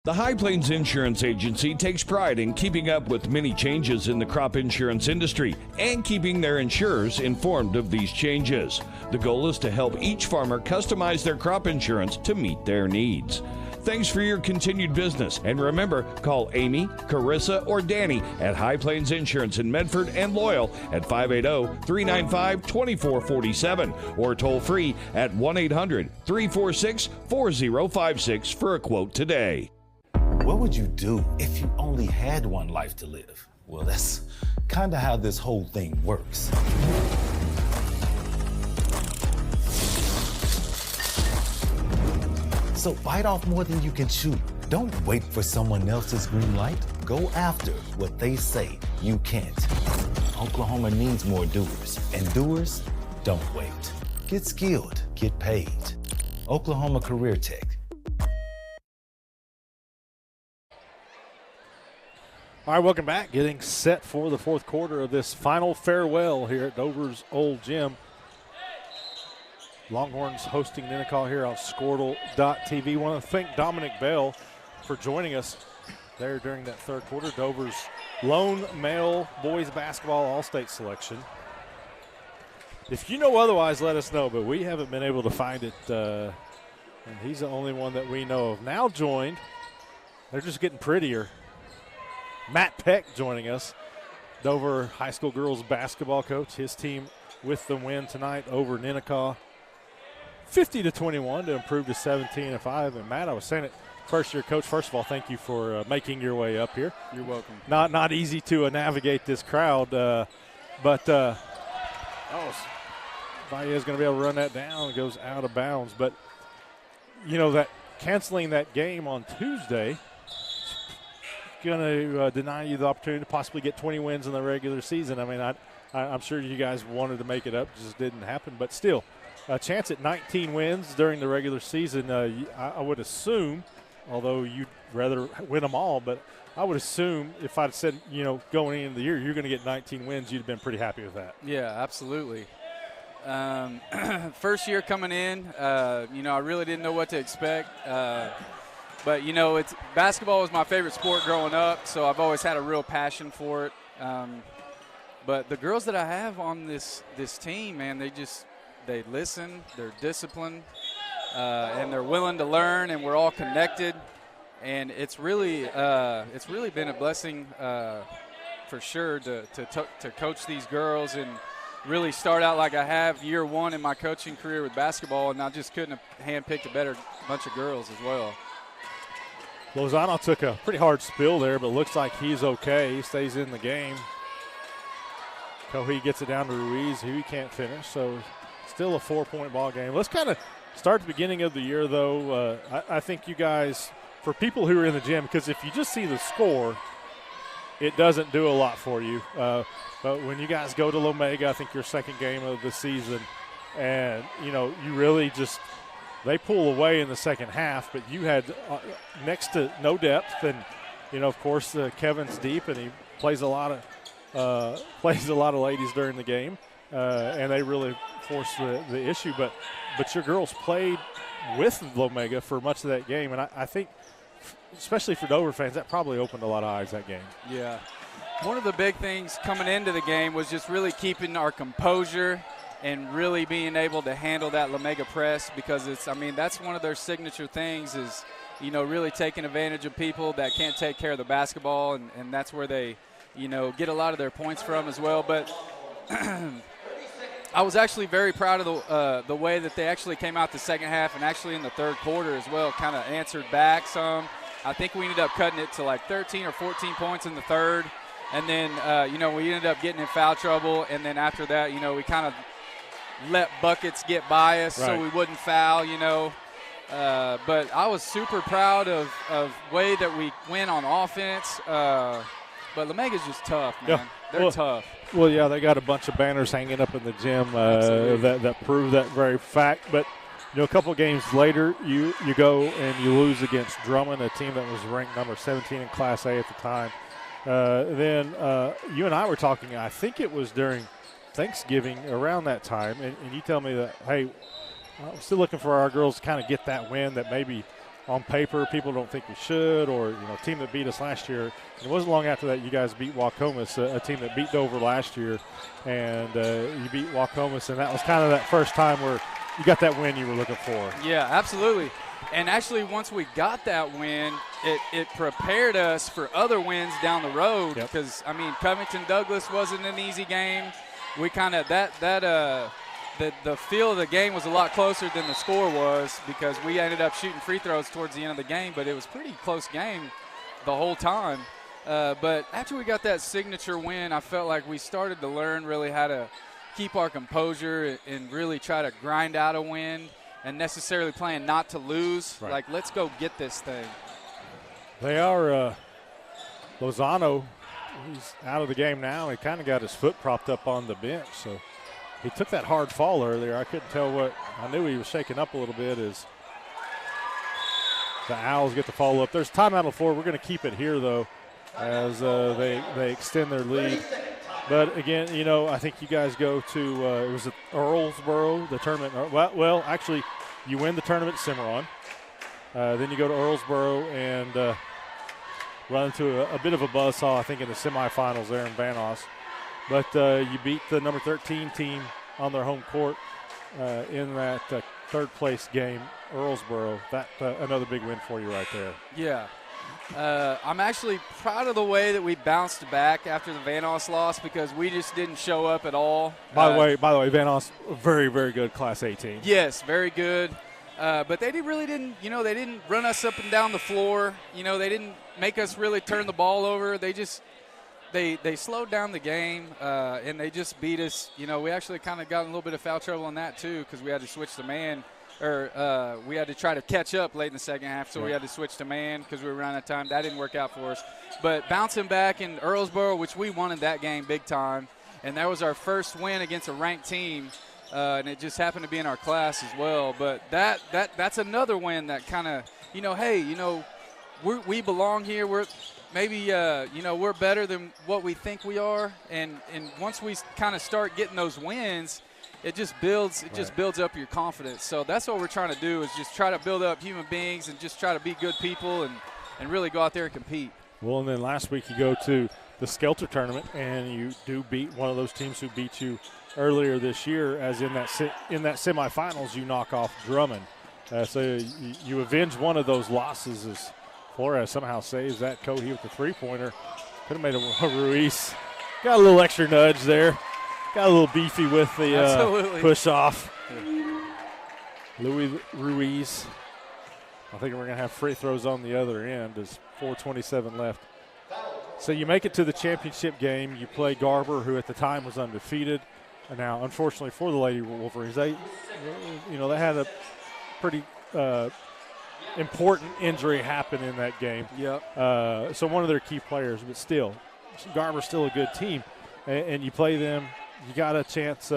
The High Plains Insurance Agency takes pride in keeping up with many changes in the crop insurance industry and keeping their insurers informed of these changes. The goal is to help each farmer customize their crop insurance to meet their needs. Thanks for your continued business, and remember, call Amy, Carissa, or Danny at High Plains Insurance in Medford and Loyal at 580-395-2447 or toll free at 1-800-346-4056 for a quote today. What would you do if you only had one life to live? Well, that's kind of how this whole thing works. So bite off more than you can chew. Don't wait for someone else's green light. Go after what they say you can't. Oklahoma needs more doers, and doers don't wait. Get skilled, get paid. Oklahoma Career Tech. All right, welcome back. Getting set for the fourth quarter of this final farewell here at Dover's Old Gym. Longhorns hosting Ninnekah here on Squirtle.tv. Want to thank Dominic Bell for joining us there during that third quarter. Dover's lone male boys basketball all-state selection. If you know otherwise, let us know, but we haven't been able to find it, and he's the only one that we know of. Now joined, they're just getting prettier. Matt Peck joining us, Dover High School girls basketball coach. His team with the win tonight over Ninnekah, 50-21 to improve to 17-5. And Matt, I was saying it, first-year coach. First of all, thank you for making your way up here. You're welcome. Not easy to navigate this crowd, but Baez is going to be able to run that down. It goes out of bounds, but you know that canceling that game on Tuesday going to deny you the opportunity to possibly get 20 wins in the regular season. I mean, I'm sure you guys wanted to make it up, just didn't happen. But still, a chance at 19 wins during the regular season, I would assume, although you'd rather win them all, but I would assume if I'd said, going into the year, you're going to get 19 wins, you'd have been pretty happy with that. Yeah, absolutely. First year coming in, I really didn't know what to expect. But, it's basketball was my favorite sport growing up, so I've always had a real passion for it. But the girls that I have on this team, man, they listen, they're disciplined, and they're willing to learn, and we're all connected. And it's really been a blessing for for sure to coach these girls and really start out like I have year one in my coaching career with basketball, and I just couldn't have handpicked a better bunch of girls as well. Lozano took a pretty hard spill there, but looks like he's okay. He stays in the game. Cohee gets it down to Ruiz, who he can't finish, so still a 4-point ball game. Let's kind of start at the beginning of the year, though. I think you guys, for people who are in the gym, because if you just see the score, it doesn't do a lot for you. But when you guys go to Lomega, I think your second game of the season, and, you really just – they pull away in the second half, but you had next to no depth, and of course Kevin's deep, and he plays a lot of ladies during the game, and they really forced the issue. But your girls played with Lomega for much of that game, and I think, especially for Dover fans, that probably opened a lot of eyes that game. Yeah, one of the big things coming into the game was just really keeping our composure and really being able to handle that Lomega press, because that's one of their signature things is, really taking advantage of people that can't take care of the basketball, and that's where they, get a lot of their points from as well. But I was actually very proud of the way that they actually came out the second half, and actually in the third quarter as well, kind of answered back some. I think we ended up cutting it to like 13 or 14 points in the third, and then, we ended up getting in foul trouble, and then after that, we kind of let buckets get by us so we wouldn't foul, but I was super proud of way that we went on offense. But Lomega's just tough, man. Yeah. They're tough. Well, yeah, they got a bunch of banners hanging up in the gym that prove that very fact. But, a couple of games later, you go and you lose against Drummond, a team that was ranked number 17 in Class A at the time. Then you and I were talking, I think it was during Thanksgiving around that time, and you tell me that, hey, I'm still looking for our girls to kind of get that win that maybe on paper people don't think we should, or a team that beat us last year. And it wasn't long after that you guys beat Waukomis, a team that beat Dover last year, and you beat Waukomis, and that was kind of that first time where you got that win you were looking for. Yeah, absolutely. And actually, once we got that win, it prepared us for other wins down the road, because Covington Douglas wasn't an easy game. We kind of the feel of the game was a lot closer than the score was, because we ended up shooting free throws towards the end of the game, but it was a pretty close game the whole time. But after we got that signature win, I felt like we started to learn really how to keep our composure and really try to grind out a win, and necessarily playing not to lose. Right. Like, let's go get this thing. They are Lozano. He's out of the game now. He kind of got his foot propped up on the bench, so he took that hard fall earlier. I couldn't tell what. I knew he was shaking up a little bit as the Owls get the follow up. There's timeout on the floor. We're going to keep it here, though, as they extend their lead. But, again, I think you guys go to it was at Earlsboro, the tournament. Well, actually, you win the tournament at Cimarron. Then you go to Earlsboro and run into a bit of a buzzsaw, I think, in the semifinals there in Vanos. But you beat the number 13 team on their home court in that third-place game, Earlsboro. That another big win for you right there. Yeah. I'm actually proud of the way that we bounced back after the Vanos loss, because we just didn't show up at all. By the way, Vanos, a very, very good Class A team. Yes, very good. But they didn't run us up and down the floor. They didn't make us really turn the ball over. They just they slowed down the game, and they just beat us. We actually kind of got in a little bit of foul trouble on that too, because we had to switch to man, or we had to try to catch up late in the second half, so we had to switch to man because we were running out of time. That didn't work out for us. But bouncing back in Earlsboro, which we wanted that game big time, and that was our first win against a ranked team. And it just happened to be in our class as well. But that's another win that kind of, we belong here. We're maybe, we're better than what we think we are. And once we kind of start getting those wins, it just builds up your confidence. So that's what we're trying to do, is just try to build up human beings and just try to be good people and really go out there and compete. Well, and then last week you go to the Skelter tournament, and you do beat one of those teams who beat you earlier this year, as in that semifinals you knock off Drummond. So you avenge one of those losses as Flores somehow saves that. Cohee with the three-pointer. Could have made a Ruiz. Got a little extra nudge there. Got a little beefy with the push off. Louis Ruiz. I think we're going to have free throws on the other end. There's 4:27 left. So you make it to the championship game. You play Garber, who at the time was undefeated. And now, unfortunately for the Lady Wolverines, they had a pretty important injury happen in that game. Yep. So one of their key players, but still, Garber's still a good team. And you play them. You got a chance,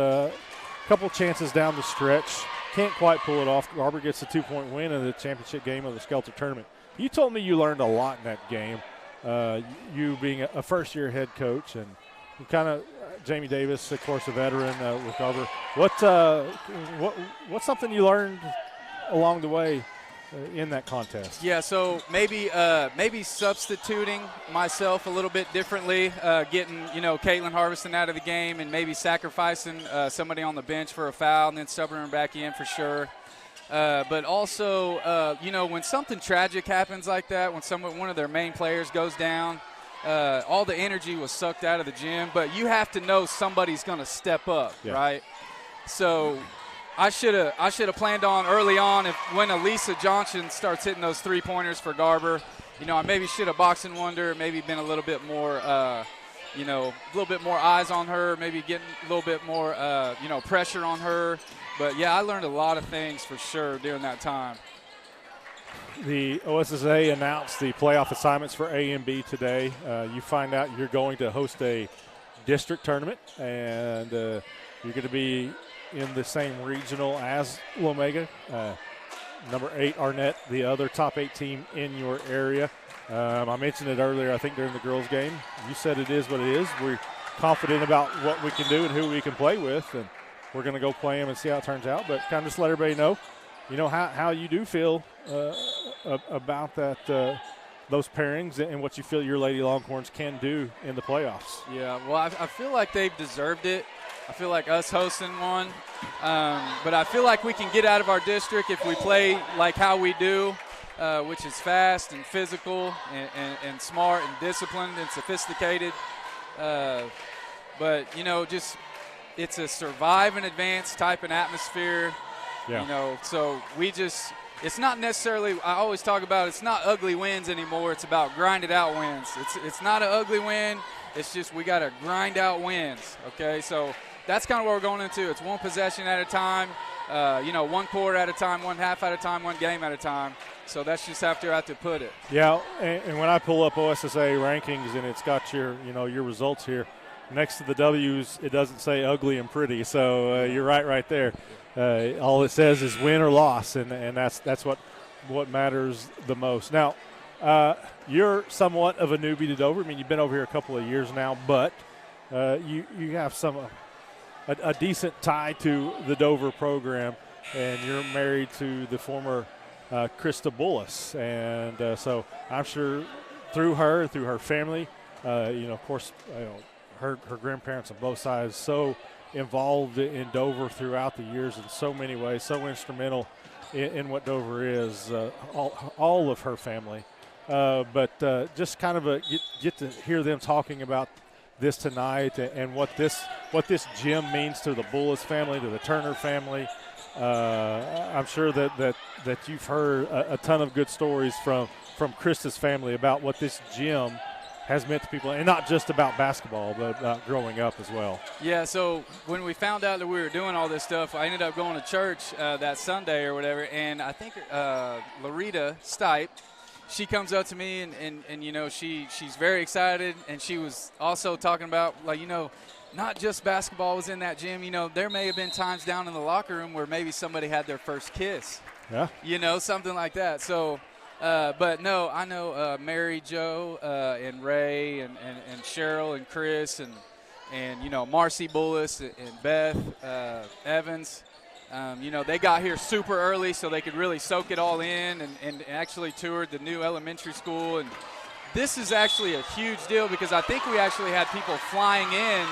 couple chances down the stretch. Can't quite pull it off. Garber gets a 2-point win in the championship game of the Skelter tournament. You told me you learned a lot in that game. You being a first-year head coach, and you kind of Jamie Davis, of course, a veteran with Garber. What's something you learned along the way in that contest? Yeah, so maybe substituting myself a little bit differently, getting Caitlin Harveston out of the game, and maybe sacrificing somebody on the bench for a foul, and then subbing her back in for sure. But also, when something tragic happens like that, when one of their main players goes down, all the energy was sucked out of the gym. But you have to know somebody's going to step up, right? So I should have planned on early on when Elisa Johnson starts hitting those 3-pointers for Garber. I maybe should have boxed and wonder, maybe been a little bit more, a little bit more eyes on her, maybe getting a little bit more, pressure on her. But, yeah, I learned a lot of things for sure during that time. The OSSA announced the playoff assignments for A and B today. You find out you're going to host a district tournament, and you're going to be in the same regional as Lomega. Number 8, Arnett, the other top 8 team in your area. I mentioned it earlier, I think, during the girls' game. You said it is what it is. We're confident about what we can do and who we can play with, and we're going to go play them and see how it turns out. But kind of just let everybody know, how you do feel about that, those pairings and what you feel your Lady Longhorns can do in the playoffs. Yeah, well, I feel like they've deserved it. I feel like us hosting one. But I feel like we can get out of our district if we play like how we do, which is fast and physical and smart and disciplined and sophisticated. But, just it's a survive and advance type of atmosphere. Yeah. So it's not necessarily, I always talk about it's not ugly wins anymore. It's about grinded out wins. It's not an ugly win. It's just we got to grind out wins, okay? So that's kind of what we're going into. It's one possession at a time, one quarter at a time, one half at a time, one game at a time. So that's just how I have to put it. Yeah, and when I pull up OSSA rankings and it's got your results here, next to the W's, it doesn't say ugly and pretty. So you're right there. All it says is win or loss, and that's what matters the most. Now, you're somewhat of a newbie to Dover. I mean, you've been over here a couple of years now, but you have a decent tie to the Dover program, and you're married to the former Krista Bullis. And so I'm sure through her family, of course, her grandparents on both sides so involved in Dover throughout the years in so many ways, so instrumental in what Dover is, all of her family. But just kind of get to hear them talking about this tonight and what this gym means to the Bullis family, to the Turner family. I'm sure that you've heard a ton of good stories from Krista's family about what this gym has meant to people, and not just about basketball, but about growing up as well. Yeah, so when we found out that we were doing all this stuff, I ended up going to church that Sunday or whatever, and I think Larita Stipe, she comes up to me, and she's very excited, and she was also talking about, not just basketball was in that gym. There may have been times down in the locker room where maybe somebody had their first kiss. Yeah. Something like that. So, but no, I know Mary Jo and Ray and Cheryl and Chris and Marcy Bullis and Beth Evans. They got here super early so they could really soak it all in and actually toured the new elementary school. And this is actually a huge deal because I think we actually had people flying in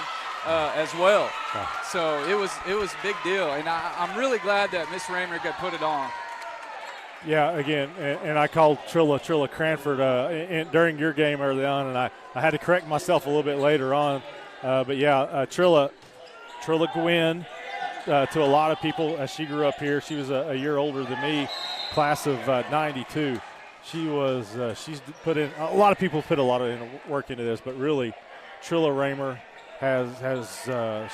as well. Yeah. So it was a big deal. And I'm really glad that Miss Raymer got put it on. Yeah, again, and I called Trilla Cranford during your game early on, and I had to correct myself a little bit later on. But yeah, Trilla Gwynn, to a lot of people, as she grew up here, she was a year older than me, class of 92. She's put in, a lot of people put a lot of work into this, but really Trilla Raymer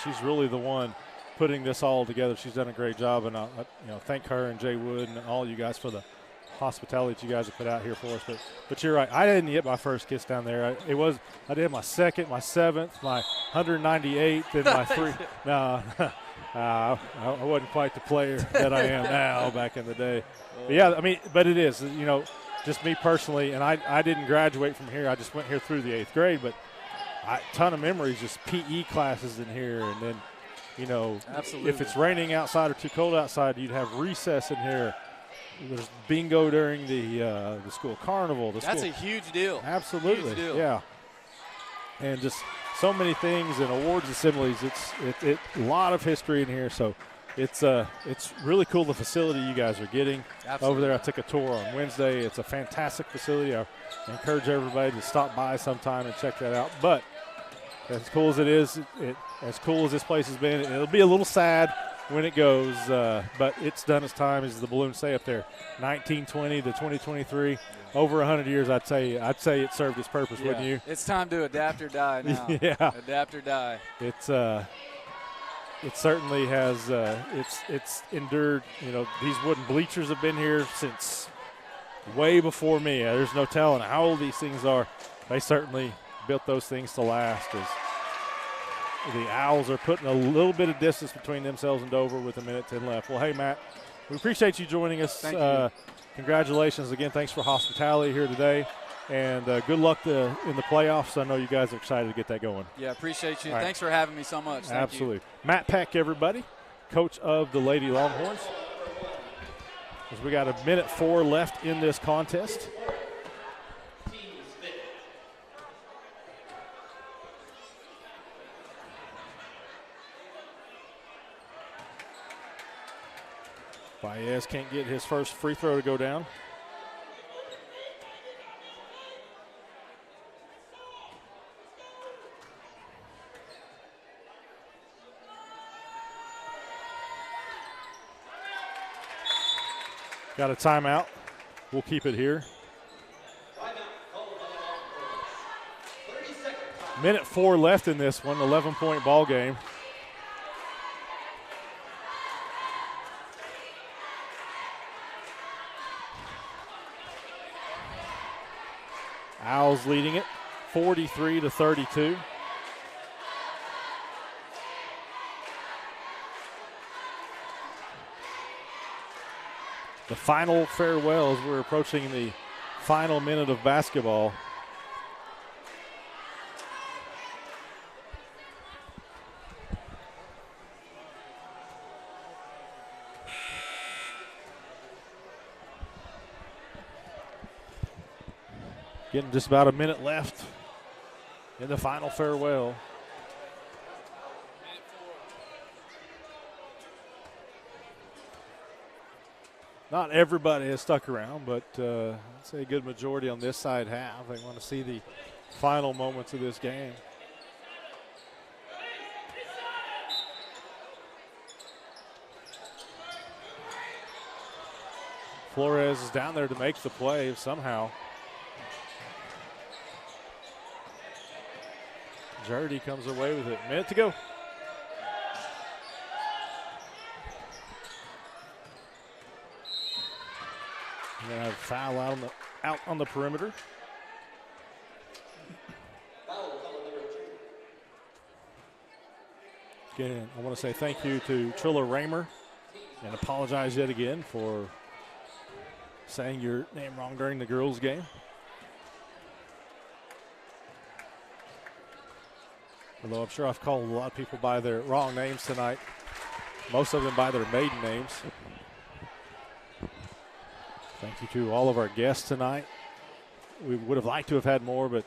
she's really the one putting this all together. She's done a great job, and I thank her and Jay Wood and all you guys for the hospitality that you guys have put out here for us. But you're right. I didn't get my first kiss down there. I did my second, my seventh, my 198th, and my three. No, I wasn't quite the player that I am now back in the day. But yeah, I mean, but it is, just me personally, and I didn't graduate from here. I just went here through the 8th grade, but a ton of memories, just PE classes in here, and then, Absolutely. If it's raining outside or too cold outside, you'd have recess in here. There's bingo during the school carnival. That's a huge deal. Absolutely. Huge deal. Yeah. And just so many things and awards assemblies. It's a lot of history in here. So it's really cool, the facility you guys are getting. Absolutely. Over there. I took a tour on Wednesday. It's a fantastic facility. I encourage everybody to stop by sometime and check that out. But as cool as it is, as cool as this place has been, it'll be a little sad when it goes, but it's done its time, as the balloons say up there. 1920 to 2023, over 100 years. I'd say it served its purpose, wouldn't you? It's time to adapt or die now. Yeah, adapt or die. It certainly has. It's endured. These wooden bleachers have been here since way before me. There's no telling how old these things are. They certainly built those things to last, as the Owls are putting a little bit of distance between themselves and Dover with 1:10 left. Well, hey, Matt, we appreciate you joining us. Thank you. Congratulations again. Thanks for hospitality here today, and good luck in the playoffs. I know you guys are excited to get that going. Yeah, appreciate you. All right. Thanks for having me so much. Thank Absolutely. you. Matt Peck, everybody, coach of the Lady Longhorns. As we got 1:04 left in this contest. Baez can't get his first free throw to go down. Got a timeout. We'll keep it here. 1:04 left in this one, 11-point ball game. Owls leading it 43-32. The final farewell as we're approaching the final minute of basketball. Getting just about a minute left in the final farewell. Not everybody has stuck around, but I'd say a good majority on this side have. They want to see the final moments of this game. Flores is down there to make the play somehow. Jardy comes away with it. Minute to go. We're going to have a foul out on the perimeter. Again, I want to say thank you to Trilla Raymer and apologize yet again for saying your name wrong during the girls' game. Although I'm sure I've called a lot of people by their wrong names tonight. Most of them by their maiden names. Thank you to all of our guests tonight. We would have liked to have had more, but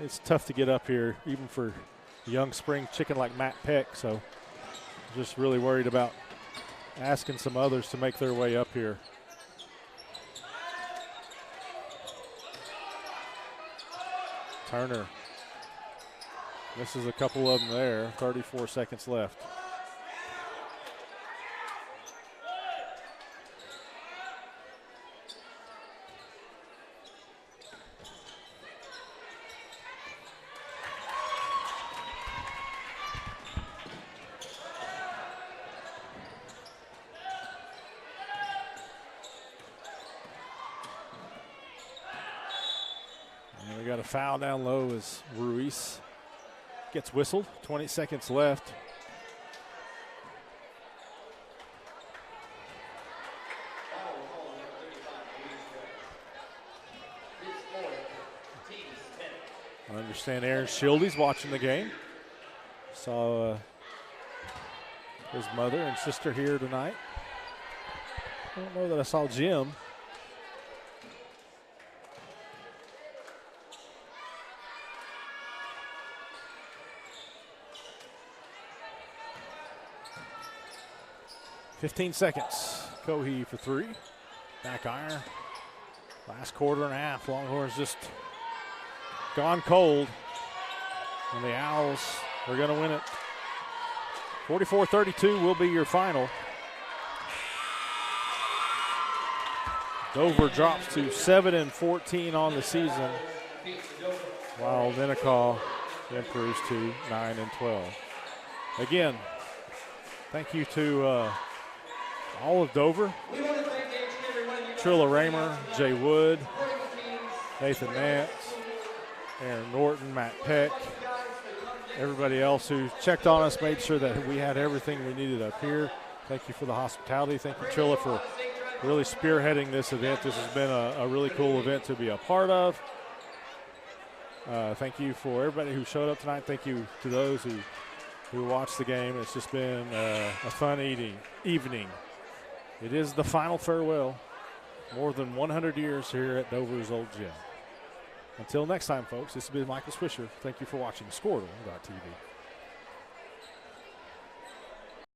it's tough to get up here, even for young spring chicken like Matt Peck. So just really worried about asking some others to make their way up here. Turner misses a couple of them there. 34 seconds left. And we got a foul down low as Ruiz gets whistled. 20 seconds left. I understand Aaron Schilde's watching the game. Saw his mother and sister here tonight. I don't know that I saw Jim. .15 seconds. Cohee for three. Back iron. Last quarter and a half. Longhorns just gone cold. And the Owls are going to win it. 44-32 will be your final. Dover drops to 7-14 on the season, while Ninnekah improves to 9-12. Again, thank you to all of Dover. Trilla Raymer, Jay Wood, Nathan Nance, Aaron Norton, Matt Peck, everybody else who checked on us, made sure that we had everything we needed up here. Thank you for the hospitality. Thank you, Trilla, for really spearheading this event. This has been a really cool event to be a part of. Thank you for everybody who showed up tonight. Thank you to those who watched the game. It's just been a fun evening. It is the final farewell. More than 100 years here at Dover's old gym. Until next time, folks, this has been Michael Swisher. Thank you for watching ScoreDown.tv.